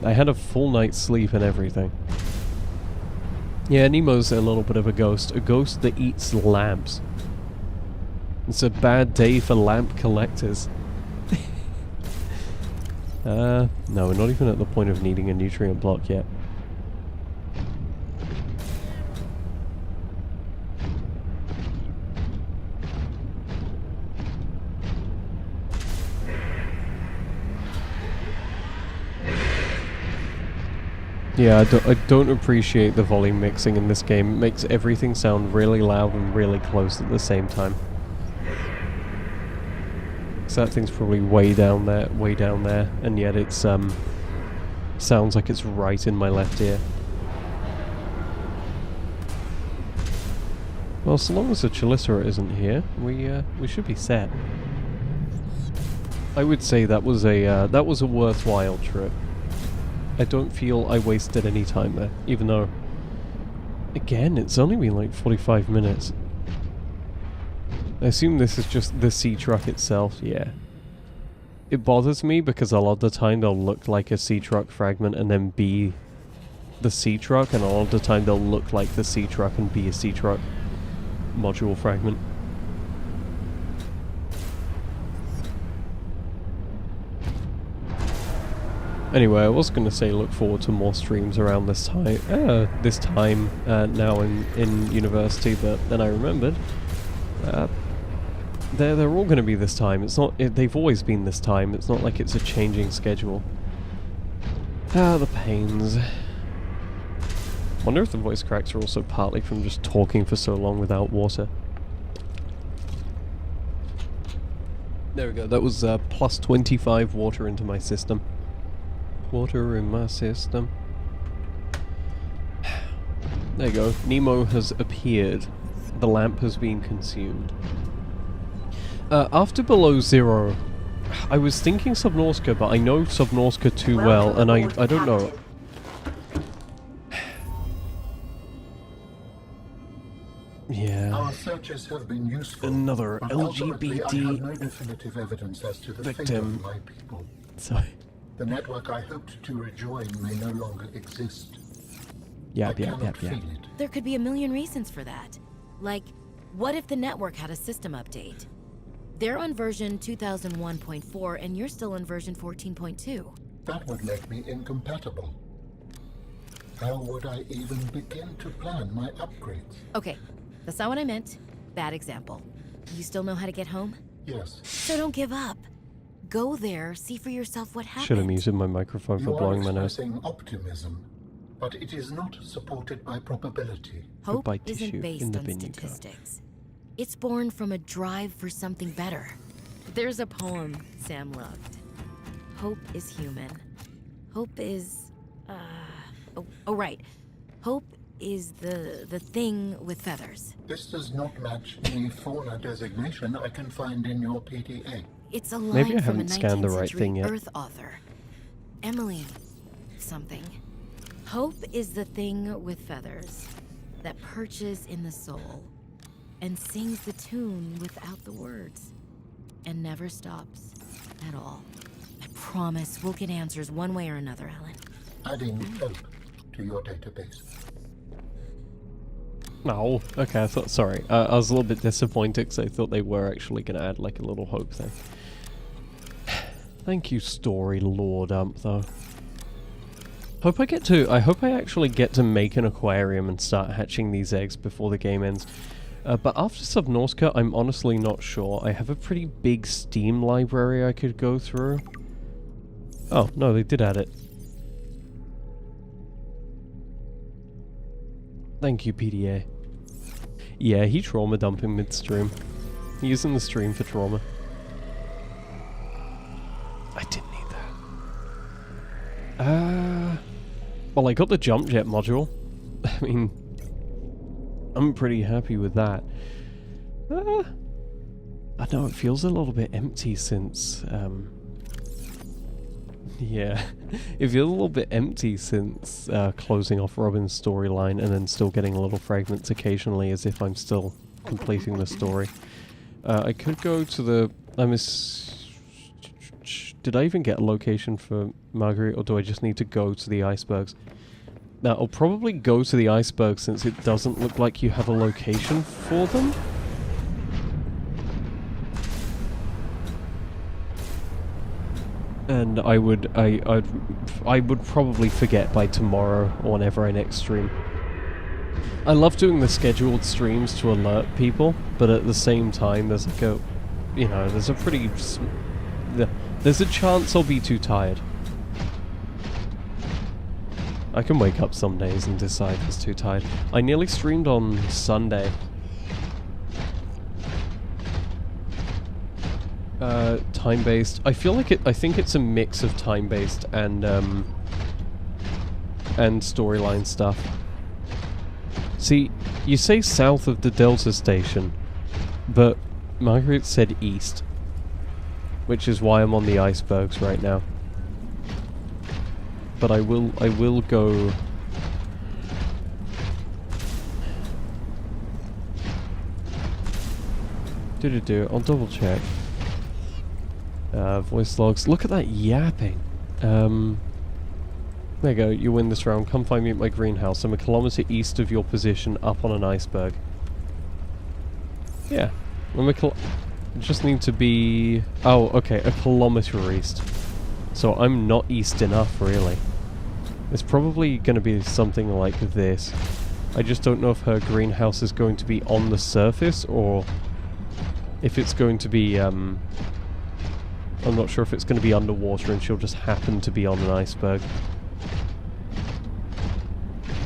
I had a full night's sleep and everything. Yeah, Nemo's a little bit of a ghost that eats lamps. It's a bad day for lamp collectors. No, we're not even at the point of needing a nutrient block yet. Yeah, I don't appreciate the volume mixing in this game. It makes everything sound really loud and really close at the same time. So that thing's probably way down there, and yet it's sounds like it's right in my left ear. Well, so long as the Chelicera isn't here, we should be set. I would say that was a worthwhile trip. I don't feel I wasted any time there, even though, again, it's only been like 45 minutes. I assume this is just the sea truck itself, yeah. It bothers me because a lot of the time they'll look like a sea truck fragment and then be the sea truck, and a lot of the time they'll look like the sea truck and be a sea truck module fragment. Anyway, I was going to say look forward to more streams around this time, now in university, but then I remembered they're all going to be this time. It's not. They've always been this time. It's not like it's a changing schedule. Ah, the pains. Wonder if the voice cracks are also partly from just talking for so long without water. There we go. That was plus 25 water into my system. Water in my system. There you go. Nemo has appeared. The lamp has been consumed. After Below Zero, I was thinking Subnautica, but I know Subnautica too well, and I don't know. Yeah. Our searches have been useful. Another but ultimately, I have no LGBT definitive evidence as to the fate victim. of my people. Sorry. The network I hoped to rejoin may no longer exist. Yeah. I cannot feel it. There could be a million reasons for that. Like, what if the network had a system update? They're on version 2001.4 and you're still on version 14.2. That would make me incompatible. How would I even begin to plan my upgrades? Okay, that's not what I meant. Bad example. You still know how to get home? Yes. So don't give up. Go there, see for yourself what happened. Should have muted my microphone for You are blowing my nose. expressing optimism, but it is not supported by probability. Hope Goodbye tissue isn't in based the on bin you go. statistics. It's born from a drive for something better. There's a poem Sam loved. Hope is human. Hope is... Oh, right. Hope is the thing with feathers. This does not match any fauna designation I can find in your PDA. It's a line Maybe I from a haven't scanned the 19th right century thing yet. Earth author. Emily something. Hope is the thing with feathers that perches in the soul and sings the tune without the words and never stops at all. I promise we'll get answers one way or another, Alan. Adding hope to your database. Oh, okay, I thought, sorry. I was a little bit disappointed because I thought they were actually going to add like a little hope thing. Thank you, story lore dump, though. I hope I actually get to make an aquarium and start hatching these eggs before the game ends. But after Subnautica, I'm honestly not sure. I have a pretty big Steam library I could go through. Oh, no, they did add it. Thank you, PDA. Yeah, he trauma dumping midstream. Using the stream for trauma. I didn't need that. Well, I got the jump jet module. mean, I'm pretty happy with that. I know it feels a little bit empty since, yeah, it feels a little bit empty since closing off Robin's storyline and then still getting little fragments occasionally as if I'm still completing the story. I could go to the... Did I even get a location for Marguerite, or do I just need to go to the icebergs? Now, I'll probably go to the icebergs since it doesn't look like you have a location for them. And I would probably forget by tomorrow or whenever I next stream. I love doing the scheduled streams to alert people, but at the same time there's like a, you know, there's a pretty, there's a chance I'll be too tired. I can wake up some days and decide I was too tired. I nearly streamed on Sunday. Time-based. I feel like I think it's a mix of time-based and storyline stuff. See, you say south of the Delta Station, but Margaret said east, which is why I'm on the icebergs right now. But I will go... I'll double check. Voice logs. Look at that yapping. There you go, you win this round. Come find me at my greenhouse. I'm a kilometer east of your position, up on an iceberg. Yeah. Just need to be... Oh, okay, a kilometer east. So I'm not east enough, really. It's probably going to be something like this. I just don't know if her greenhouse is going to be on the surface, or if it's going to be, I'm not sure if it's going to be underwater and she'll just happen to be on an iceberg.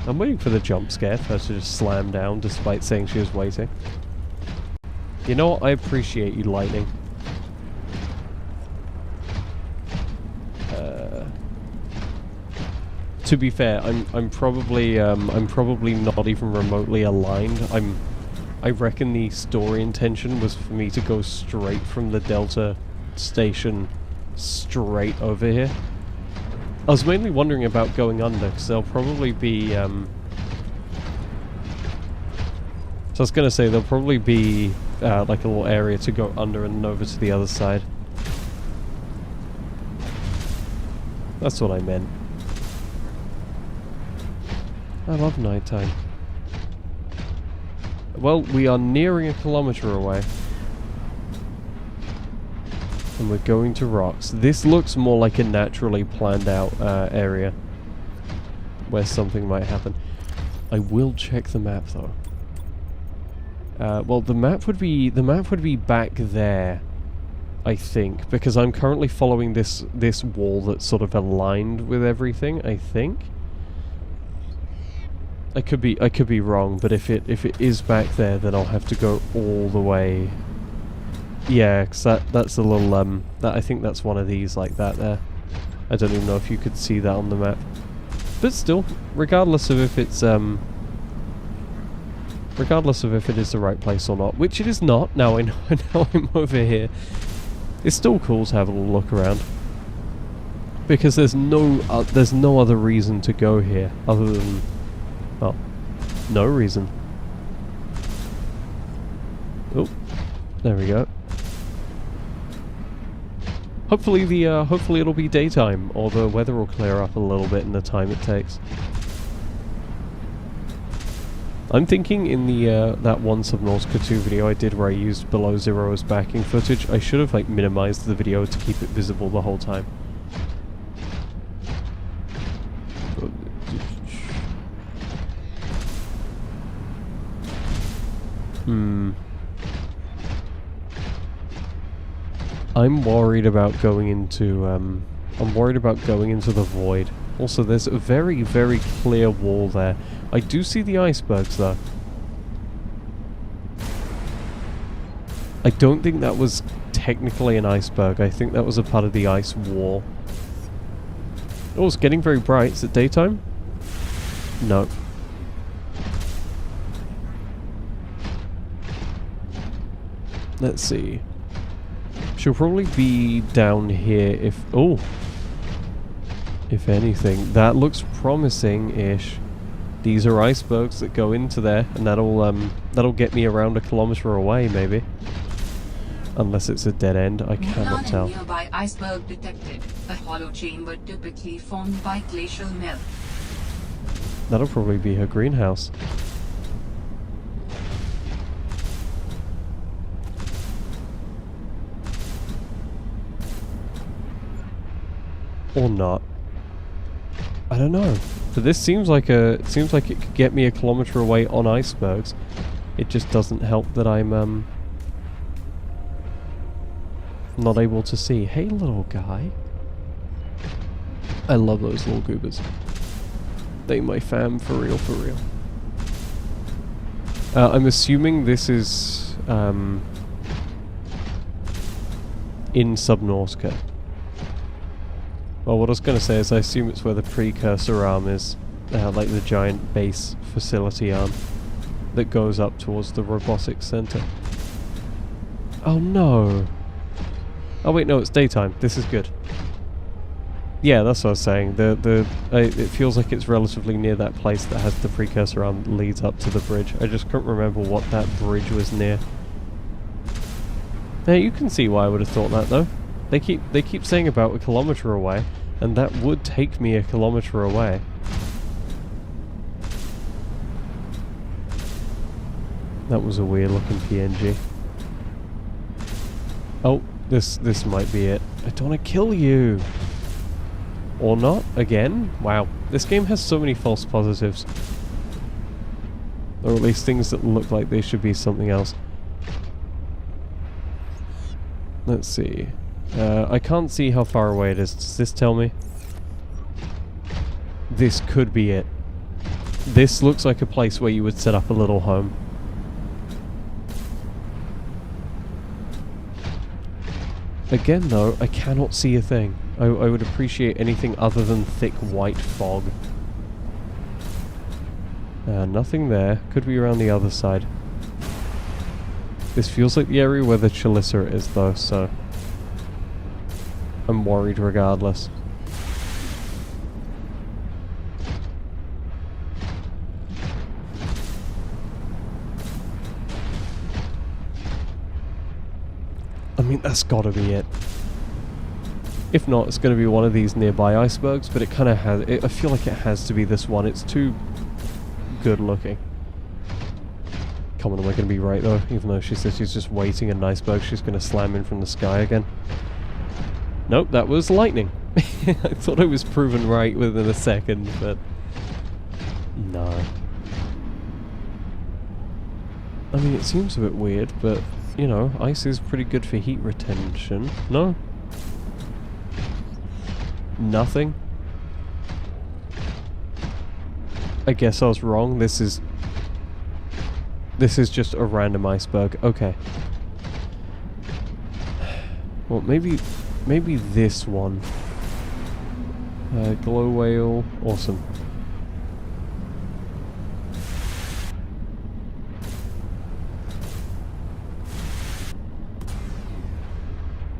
I'm waiting for the jump scare for her to just slam down despite saying she was waiting. You know what? I appreciate you, Lightning. To be fair, I'm probably not even remotely aligned. I reckon the story intention was for me to go straight from the Delta Station straight over here. I was mainly wondering about going under, because there'll probably be, so I was gonna say, there'll probably be, like a little area to go under and over to the other side. That's what I meant. I love nighttime. Well, we are nearing a kilometer away. And we're going to rocks. This looks more like a naturally planned out area where something might happen. I will check the map though. Well, the map would be back there, I think, because I'm currently following this wall that's sort of aligned with everything, I think. I could be wrong, but if it is back there, then I'll have to go all the way. Yeah, because that's a little I think that's one of these like that there. I don't even know if you could see that on the map, but still, regardless of if it's regardless of if it is the right place or not, which it is not. Now I know I'm over here. It's still cool to have a little look around because there's no other reason to go here other than, well, no reason. Oh, there we go. Hopefully hopefully it'll be daytime, or the weather will clear up a little bit in the time it takes. I'm thinking in the that one Subnautica 2 video I did where I used below zero as backing footage, I should have like minimized the video to keep it visible the whole time. I'm worried about going into the void. Also, there's a very, very clear wall there. I do see the icebergs though. I don't think that was technically an iceberg. I think that was a part of the ice wall. Oh, it's getting very bright. Is it daytime? No. Let's see. She'll probably be down here if... Oh! If anything. That looks promising-ish. These are icebergs that go into there, and that'll get me around a kilometer away, maybe. Unless it's a dead end, I cannot tell. A nearby iceberg detected. A hollow chamber typically formed by glacial melt. That'll probably be her greenhouse. Or not. I don't know. But this seems like it could get me a kilometer away on icebergs. It just doesn't help that I'm not able to see. Hey, little guy. I love those little goobers. They my fam for real, for real. I'm assuming this is in Subnautica. Well, what I was going to say is I assume it's where the precursor arm is, like the giant base facility arm that goes up towards the robotics center. Oh no! Oh wait, no, it's daytime. This is good. Yeah, that's what I was saying. It feels like it's relatively near that place that has the precursor arm that leads up to the bridge. I just couldn't remember what that bridge was near. Now you can see why I would have thought that though. They keep saying about a kilometer away, and that would take me a kilometer away. That was a weird looking PNG. Oh, this might be it. I don't want to kill you. Or not, again? Wow, this game has so many false positives. Or at least things that look like they should be something else. Let's see. I can't see how far away it is. Does this tell me? This could be it. This looks like a place where you would set up a little home. Again though, I cannot see a thing. I would appreciate anything other than thick white fog. Nothing there. Could be around the other side. This feels like the area where the Chalissa is though, so I'm worried regardless. I mean, that's gotta be it. If not, it's going to be one of these nearby icebergs, but it kind of has... I feel like it has to be this one. It's too good looking. Come on, am I going to be right though? Even though she says she's just waiting an iceberg, she's going to slam in from the sky again. Nope, that was lightning. I thought I was proven right within a second, but... no. I mean, it seems a bit weird, but, you know, ice is pretty good for heat retention. No? Nothing? I guess I was wrong. This is just a random iceberg. Okay. Well, maybe this one. Glow whale. Awesome.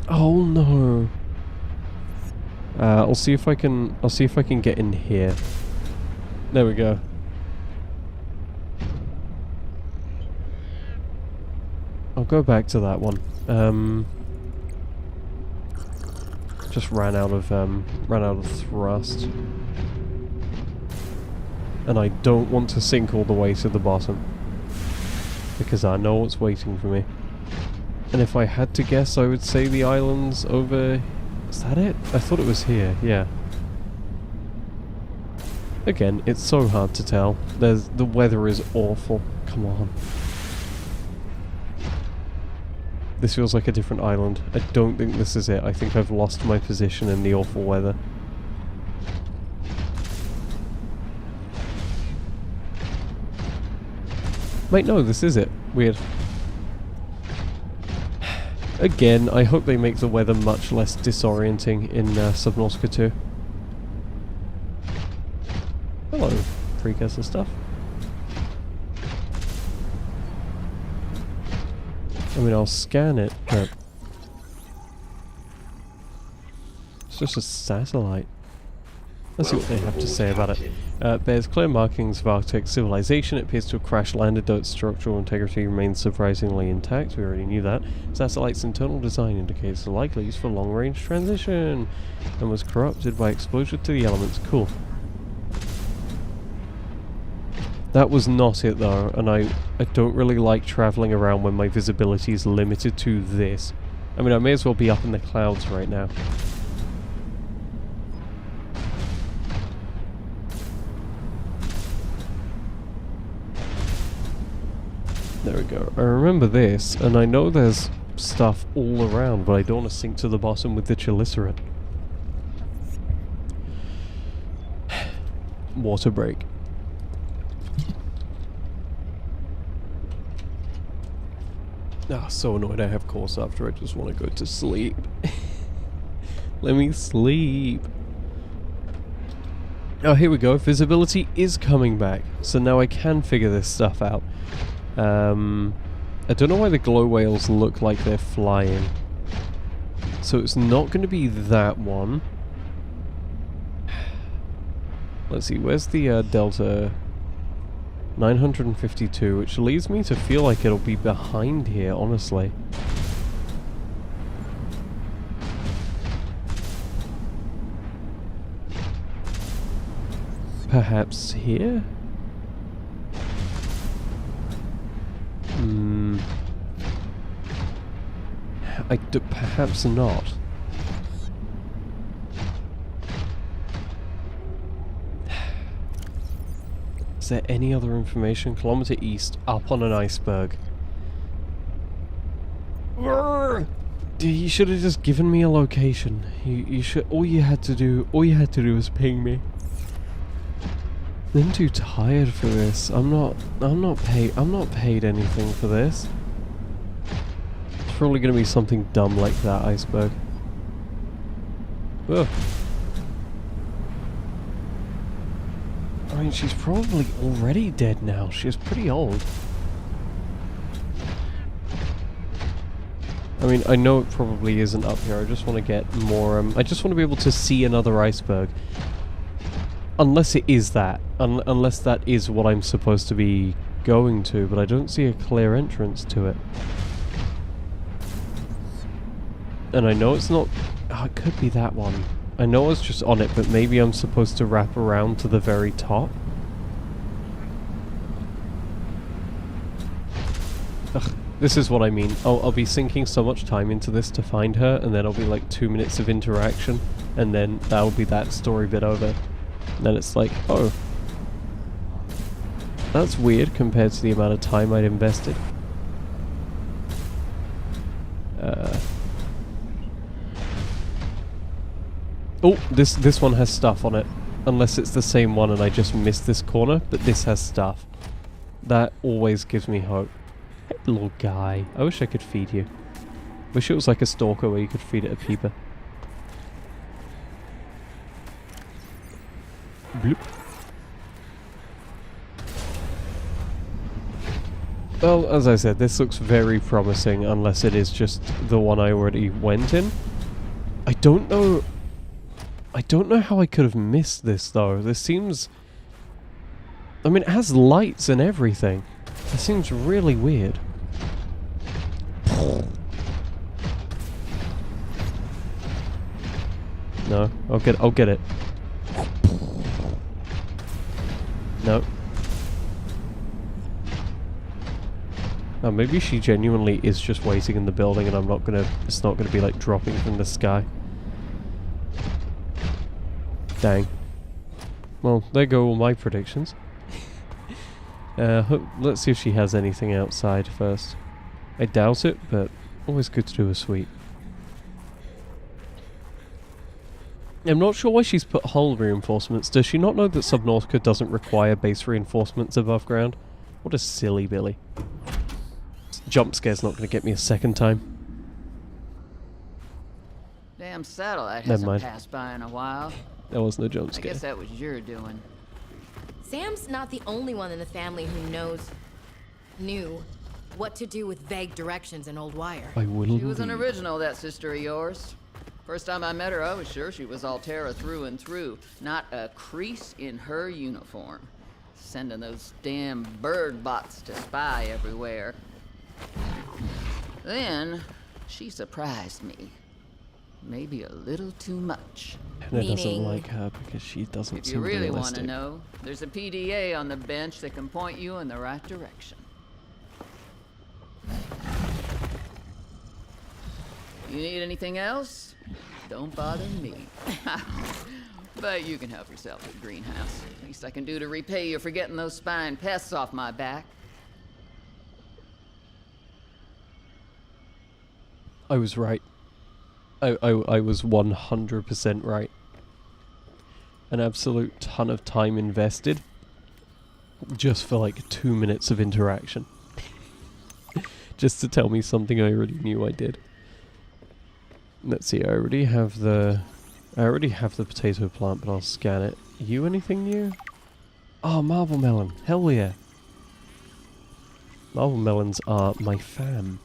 Oh no. I'll see if I can get in here. There we go. I'll go back to that one. Just ran out of thrust. And I don't want to sink all the way to the bottom. Because I know what's waiting for me. And if I had to guess, I would say the island's over... Is that it? I thought it was here, yeah. Again, it's so hard to tell. The weather is awful. Come on. This feels like a different island. I don't think this is it. I think I've lost my position in the awful weather. Wait, no, this is it. Weird. Again, I hope they make the weather much less disorienting in Subnautica 2. Hello, precursor stuff. I mean, I'll scan it, but it's just a satellite. Let's see what they have to say about it. Bears clear markings of Arctic civilization. It appears to have crash landed, though its structural integrity remains surprisingly intact. We already knew that. Satellite's internal design indicates the likely use for long-range transition, and was corrupted by exposure to the elements. Cool. That was not it, though, and I don't really like travelling around when my visibility is limited to this. I mean, I may as well be up in the clouds right now. There we go. I remember this, and I know there's stuff all around, but I don't want to sink to the bottom with the glycerin. Water break. Ah, so annoyed I have course after. I just want to go to sleep. Let me sleep. Oh, here we go. Visibility is coming back, so now I can figure this stuff out. I don't know why the glow whales look like they're flying. So it's not going to be that one. Let's see, where's the Delta 952, which leads me to feel like it'll be behind here, honestly. Perhaps here? Perhaps not. Is there any other information? Kilometer east, up on an iceberg. You should have just given me a location. You should. All you had to do was ping me. I'm too tired for this. I'm not paid anything for this. It's probably gonna be something dumb like that iceberg. Ugh. I mean, she's probably already dead now. She's pretty old. I mean, I know it probably isn't up here. I just want to get more, I just want to be able to see another iceberg. Unless it is that. Unless that is what I'm supposed to be going to, but I don't see a clear entrance to it. And I know it's not... Oh, it could be that one. I know I was just on it, but maybe I'm supposed to wrap around to the very top. Ugh, this is what I mean. I'll be sinking so much time into this to find her, and then it'll be like 2 minutes of interaction, and then that'll be that story bit over. And then it's like, oh. That's weird compared to the amount of time I'd invested. Oh, this one has stuff on it. Unless it's the same one and I just missed this corner, but this has stuff. That always gives me hope. Hey, little guy. I wish I could feed you. Wish it was like a stalker where you could feed it a peeper. Bloop. Well, as I said, this looks very promising unless it is just the one I already went in. I don't know how I could have missed this though. This seems... I mean, it has lights and everything. It seems really weird. No, I'll get it. No. Oh, maybe she genuinely is just waiting in the building and it's not gonna be like dropping from the sky. Dang. Well, there go all my predictions. Let's see if she has anything outside first. I doubt it, but always good to do a sweep. I'm not sure why she's put hull reinforcements. Does she not know that Subnautica doesn't require base reinforcements above ground? What a silly Billy. Jump scare's not going to get me a second time. Damn satellite Never hasn't mind. passed by in a while. There wasn't a jump I scare. guess that was your doing. Sam's not the only one in the family who knew what to do with vague directions in old wire. I will She was an indeed. original, that sister of yours. First time I met her, I was sure she was Altera through and through. Not a crease in her uniform. Sending those damn bird bots to spy everywhere. Then, she surprised me. Maybe a little too much. Hannah doesn't Meaning- like her because she doesn't If you seem really want to realistic. know, there's a PDA on the bench that can point you in the right direction. You need anything else? Don't bother me. But you can help yourself at greenhouse. Least I can do to repay you for getting those spine pests off my back. I was right. I was 100% right. An absolute ton of time invested just for like 2 minutes of interaction. Just to tell me something I already knew I did. Let's see, I already have the potato plant, but I'll scan it. You anything new? Oh, marble melon. Hell yeah. Marble melons are my fam.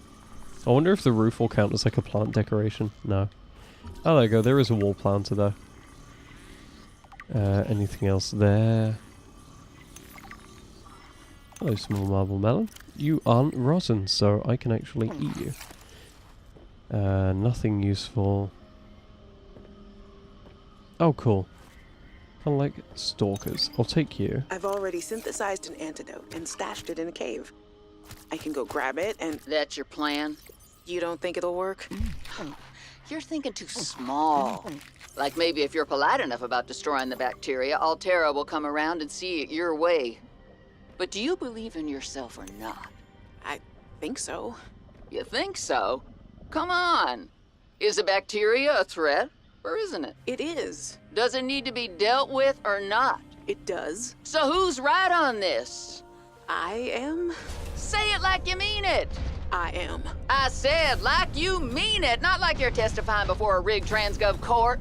I wonder if the roof will count as like a plant decoration. No. Oh, there you go. There is a wall planter though. Anything else there? Hello, small marble melon. You aren't rotten, so I can actually eat you. Nothing useful. Oh, cool. Kind of like stalkers. I'll take you. I've already synthesized an antidote and stashed it in a cave. I can go grab it and... That's your plan? You don't think it'll work? You're thinking too small. Like maybe if you're polite enough about destroying the bacteria, Altera will come around and see it your way. But do you believe in yourself or not? I think so. You think so? Come on. Is the bacteria a threat, or isn't it? It is. Does it need to be dealt with or not? It does. So who's right on this? I am. Say it like you mean it. I am. I said like you mean it, not like you're testifying before a rigged transgov court.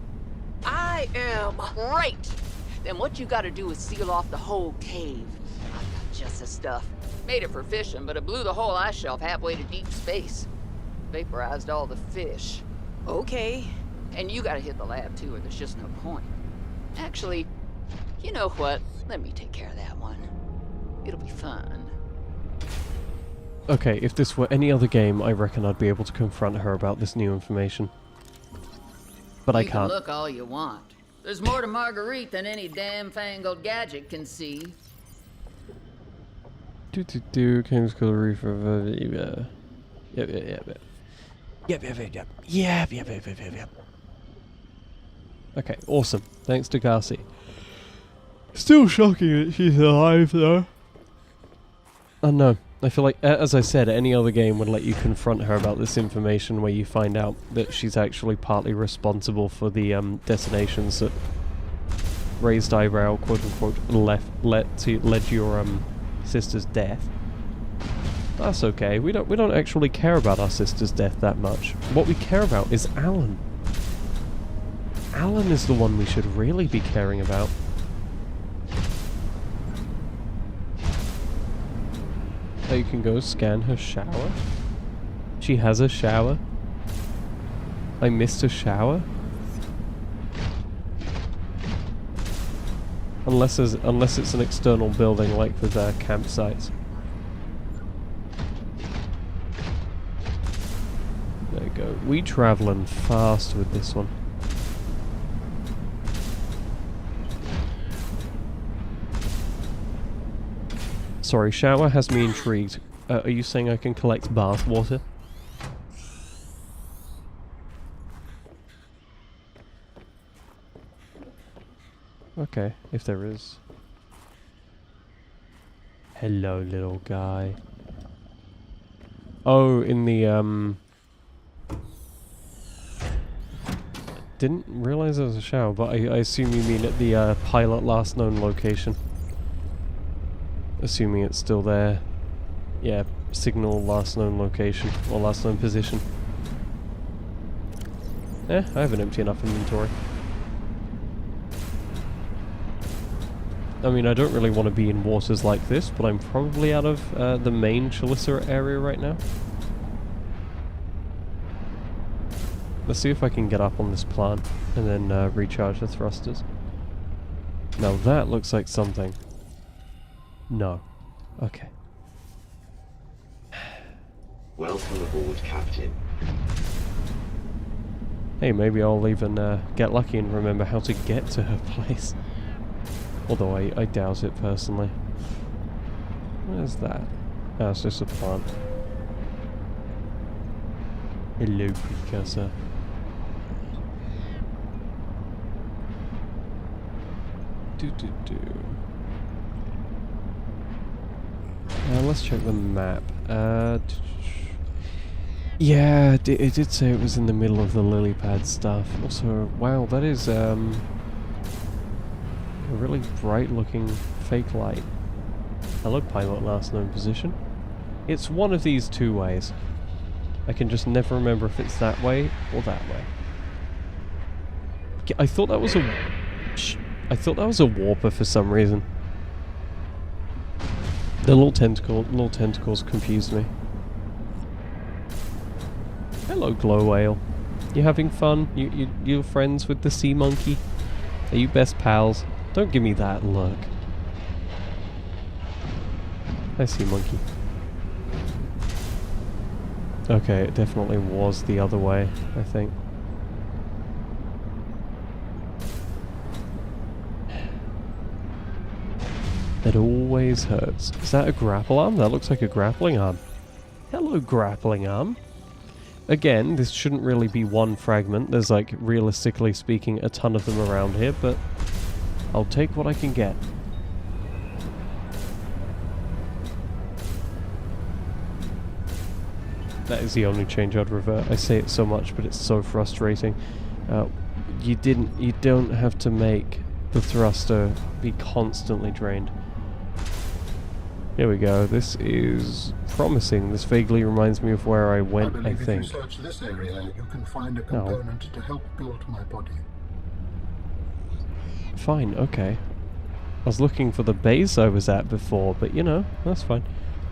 I am. Great. Then what you gotta do is seal off the whole cave. I've got just the stuff. Made it for fishing, but it blew the whole ice shelf halfway to deep space. Vaporized all the fish. Okay. And you gotta hit the lab too, or there's just no point. Actually, you know what? Let me take care of that one. It'll be fun. Okay, if this were any other game, I reckon I'd be able to confront her about this new information. But I You can can't. look all you want. There's more to Marguerite than any damn fangled gadget can see. King's School Roof of Yep. Okay, awesome. Thanks to Garci. Still shocking that she's alive though. Oh no. I feel like, as I said, any other game would let you confront her about this information where you find out that she's actually partly responsible for the detonations that raised eyebrow, quote-unquote, led to your sister's death. That's okay. We don't actually care about our sister's death that much. What we care about is Alan. Alan is the one we should really be caring about. So you can go scan her shower. She has a shower. I missed a shower. Unless it's an external building like with campsites. There you go. We traveling fast with this one. Sorry, shower has me intrigued. Are you saying I can collect bath water? Okay, if there is. Hello, little guy. Oh, in the, didn't realize there was a shower, but I assume you mean at the, pilot last known location. Assuming it's still there. Yeah, signal last known location, or last known position. I have an empty enough inventory. I mean, I don't really want to be in waters like this, but I'm probably out of the main Chalissa area right now. Let's see if I can get up on this plant and then recharge the thrusters. Now that looks like something. No. Okay. Welcome aboard, Captain. Hey, maybe I'll even get lucky and remember how to get to her place. Although I doubt it personally. Where's that? Oh, it's just a plant. Hello, precursor. Let's check the map. Yeah, it did say it was in the middle of the lily pad stuff. Also, wow, that is a really bright looking fake light. Hello, pilot last known position. It's one of these two ways. I can just never remember if it's that way or that way. I thought that was a warper for some reason. The little tentacles confused me. Hello, glow whale. You having fun? You're friends with the sea monkey? Are you best pals? Don't give me that look. Hi, sea monkey. Okay, it definitely was the other way, I think. It always hurts. Is that a grapple arm? That looks like a grappling arm. Hello, grappling arm. Again, this shouldn't really be one fragment. There's, like, realistically speaking, a ton of them around here, but I'll take what I can get. That is the only change I'd revert. I say it so much, but it's so frustrating. You don't have to make the thruster be constantly drained. Here we go. This is promising. This vaguely reminds me of where I went, I think. If you search this area, you can find a component to help build my body. Fine, okay. I was looking for the base I was at before, but you know, that's fine.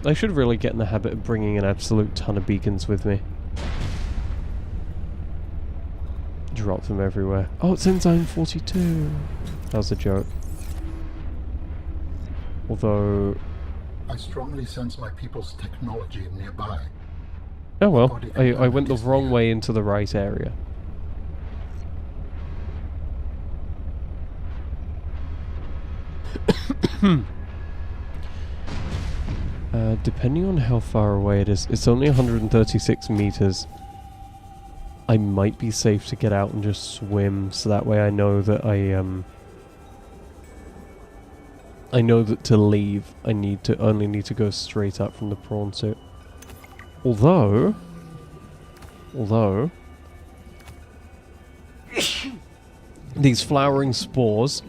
I should really get in the habit of bringing an absolute ton of beacons with me. Drop them everywhere. Oh, it's Enzyme 42! That was a joke. Although... I strongly sense my people's technology nearby. Oh well, I went the wrong way into the right area. Depending on how far away it is, it's only 136 meters. I might be safe to get out and just swim, so that way I know that I know that to leave, I only need to go straight up from the prawn suit. Although, these flowering spores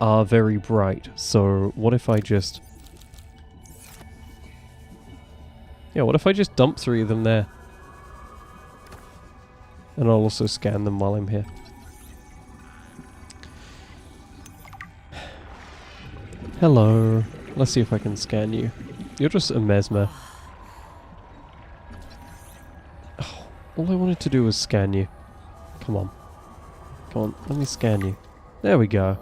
are very bright. So what if I just, what if I just dump 3 of them there? And I'll also scan them while I'm here. Hello. Let's see if I can scan you. You're just a mesmer. Oh, all I wanted to do was scan you. Come on. Come on, let me scan you. There we go.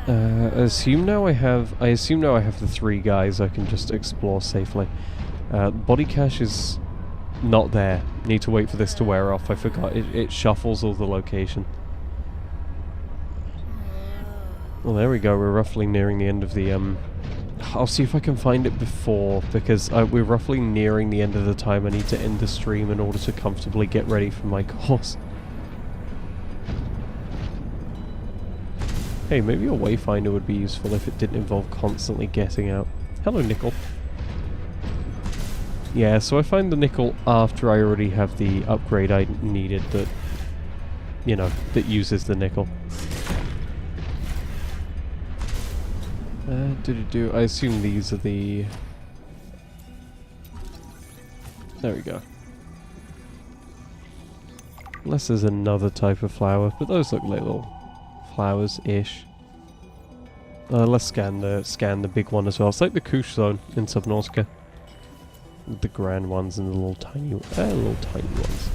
I assume now I have the 3 guys I can just explore safely. Body cache is not there. Need to wait for this to wear off. I forgot. It shuffles all the location. Well, there we go. We're roughly nearing the end of the, I'll see if I can find it before, because we're roughly nearing the end of the time I need to end the stream in order to comfortably get ready for my course. Hey, maybe a wayfinder would be useful if it didn't involve constantly getting out. Hello, nickel. Yeah, so I find the nickel after I already have the upgrade I needed that, you know, that uses the nickel. I assume these are the... There we go. Unless there's another type of flower, but those look like little flowers-ish. Let's scan the big one as well. It's like the Koosh zone in Subnautica. The grand ones and the little tiny ones.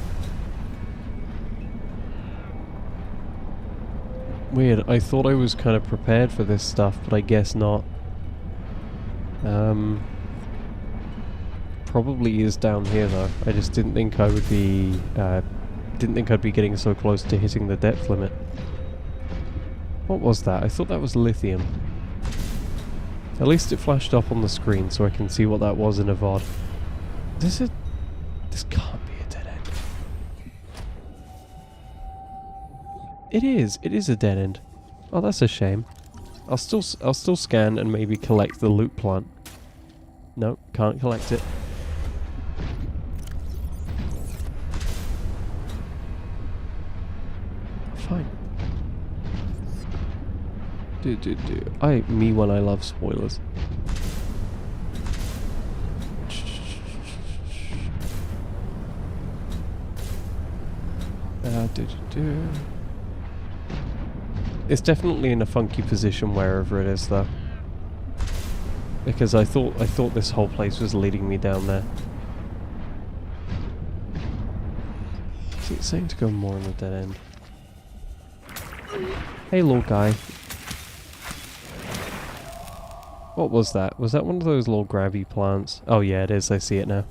Weird. I thought I was kind of prepared for this stuff, but I guess not. Probably is down here though. I just didn't think I would be. Didn't think I'd be getting so close to hitting the depth limit. What was that? I thought that was lithium. At least it flashed up on the screen so I can see what that was in a VOD. This can't be a dead end. It is. It is a dead end. Oh, that's a shame. I'll still scan and maybe collect the loot plant. No, can't collect it. Fine. Me when I love spoilers. It's definitely in a funky position wherever it is, though, because I thought this whole place was leading me down there. Is it saying to go more on the dead end? Hey, little guy. What was that? Was that one of those little grabby plants? Oh yeah, it is. I see it now.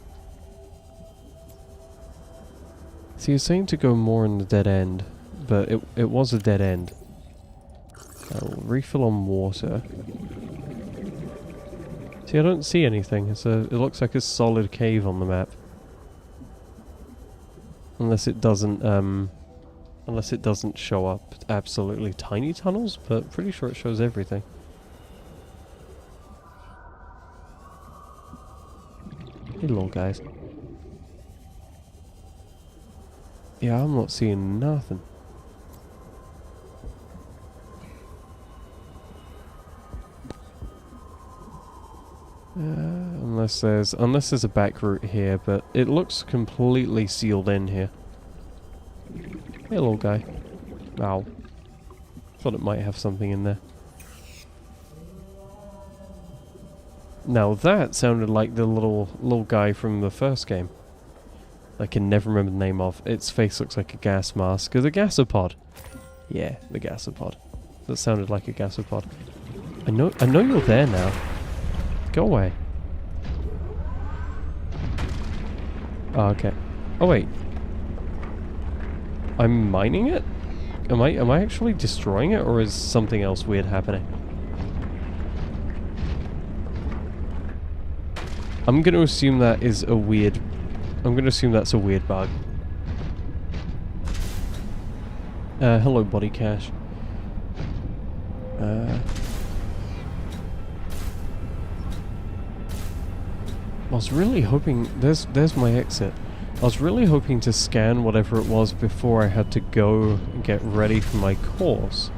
So you're saying to go more in the dead end, but it was a dead end. I'll refill on water. See, I don't see anything. It looks like a solid cave on the map. Unless it doesn't show up absolutely tiny tunnels, but pretty sure it shows everything. Hey, little guys. Yeah, I'm not seeing nothing. Unless there's a back route here, but it looks completely sealed in here. Hey, little guy. Ow. Thought it might have something in there. Now that sounded like the little guy from the first game. I can never remember the name of. Its face looks like a gas mask. The gasopod. Yeah, the gasopod. That sounded like a gasopod. I know you're there now. Go away. Oh, okay. Oh wait. I'm mining it? Am I actually destroying it, or is something else weird happening? I'm gonna assume that is a weird... I'm gonna assume that's a weird bug. Hello, body cache. I was really hoping... There's my exit. I was really hoping to scan whatever it was before I had to go and get ready for my course.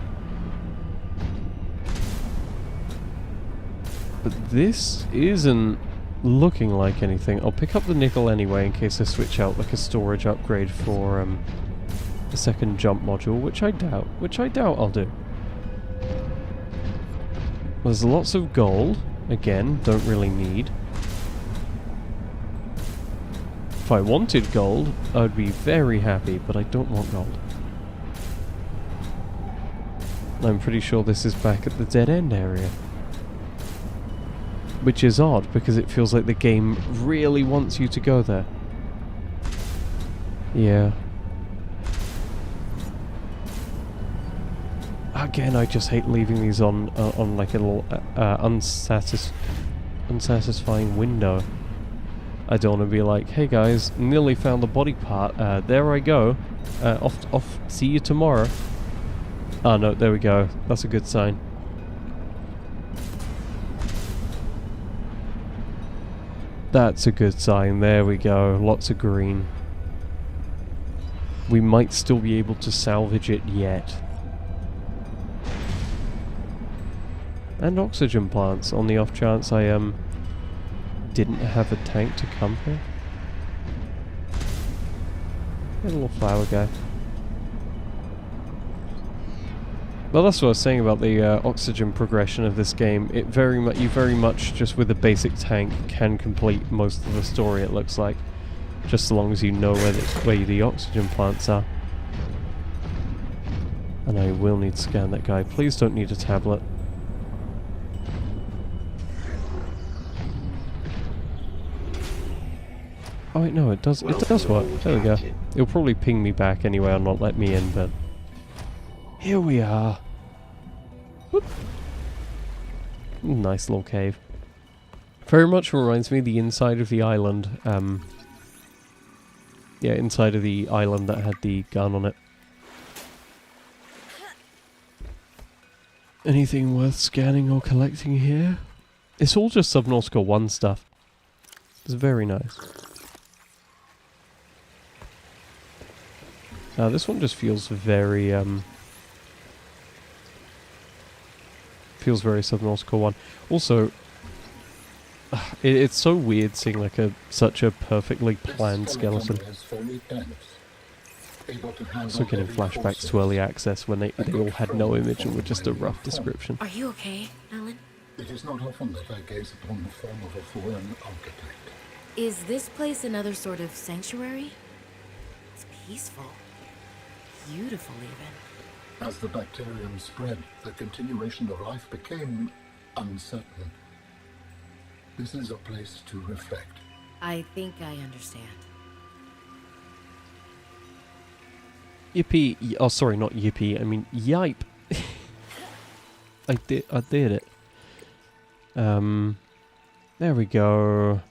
But this isn't looking like anything. I'll pick up the nickel anyway in case I switch out like a storage upgrade for the second jump module, which I doubt I'll do. There's lots of gold. Again, don't really need. If I wanted gold, I'd be very happy, but I don't want gold. I'm pretty sure this is back at the dead end area. Which is odd, because it feels like the game really wants you to go there. Yeah. Again, I just hate leaving these on like a little unsatisfying window. I don't want to be like, hey guys, nearly found the body part. There I go. Off. See you tomorrow. Oh no, there we go. That's a good sign. That's a good sign. There we go. Lots of green. We might still be able to salvage it yet. And oxygen plants on the off chance I didn't have a tank to come here. Hey, little flower guy. Well, that's what I was saying about the oxygen progression of this game. You very much, just with a basic tank, can complete most of the story, it looks like. Just so long as you know where the oxygen plants are. And I will need to scan that guy. Please don't need a tablet. Oh wait, no, it does work. There we go. It'll probably ping me back anyway, or not let me in, but... Here we are. Whoop. Nice little cave. Very much reminds me of the inside of the island. Yeah, inside of the island that had the gun on it. Anything worth scanning or collecting here? It's all just Subnautica 1 stuff. It's very nice. This one just feels very, feels very Subnautica 1. Also, it's so weird seeing like such a perfectly planned skeleton. So getting flashbacks to early access when they all had no image and were just a rough description. Are you okay, Alan? It is not often that I gaze upon the form of a foreign architect. Is this place another sort of sanctuary? It's peaceful. Beautiful, even. As the bacterium spread, the continuation of life became uncertain. This is a place to reflect. I think I understand. Yippee! Oh, sorry, not yippee. I mean, yipe. I did it. There we go.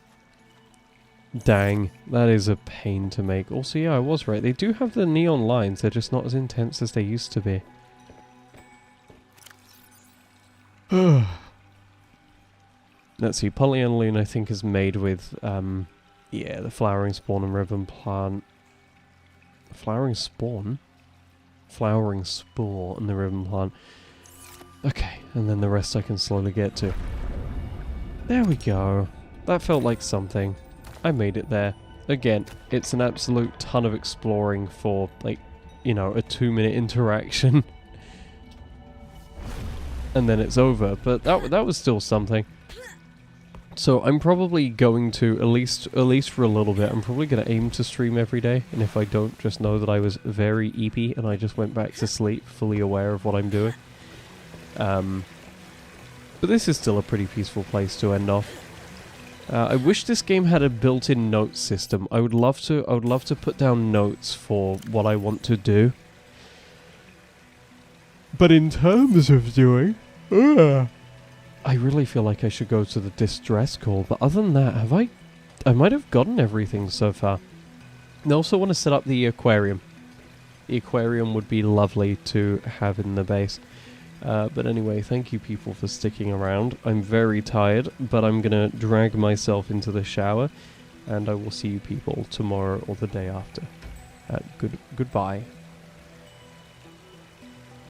Dang, that is a pain to make. Also, yeah, I was right. They do have the neon lines. They're just not as intense as they used to be. Let's see. Polyaniline, I think, is made with, yeah, the flowering spawn and ribbon plant. Flowering spawn? Flowering spore and the ribbon plant. Okay, and then the rest I can slowly get to. There we go. That felt like something. I made it there. Again, it's an absolute ton of exploring for, like, you know, a 2-minute interaction. And then it's over, but that was still something. So I'm probably going to, at least for a little bit, I'm probably going to aim to stream every day, and if I don't, just know that I was very eepy and I just went back to sleep, fully aware of what I'm doing. But this is still a pretty peaceful place to end off. I wish this game had a built-in note system. I would love to put down notes for what I want to do. But in terms of doing, I really feel like I should go to the distress call. But other than that, I might have gotten everything so far. I also want to set up the aquarium. The aquarium would be lovely to have in the base. But anyway, thank you people for sticking around. I'm very tired, but I'm gonna drag myself into the shower, and I will see you people tomorrow or the day after. Goodbye.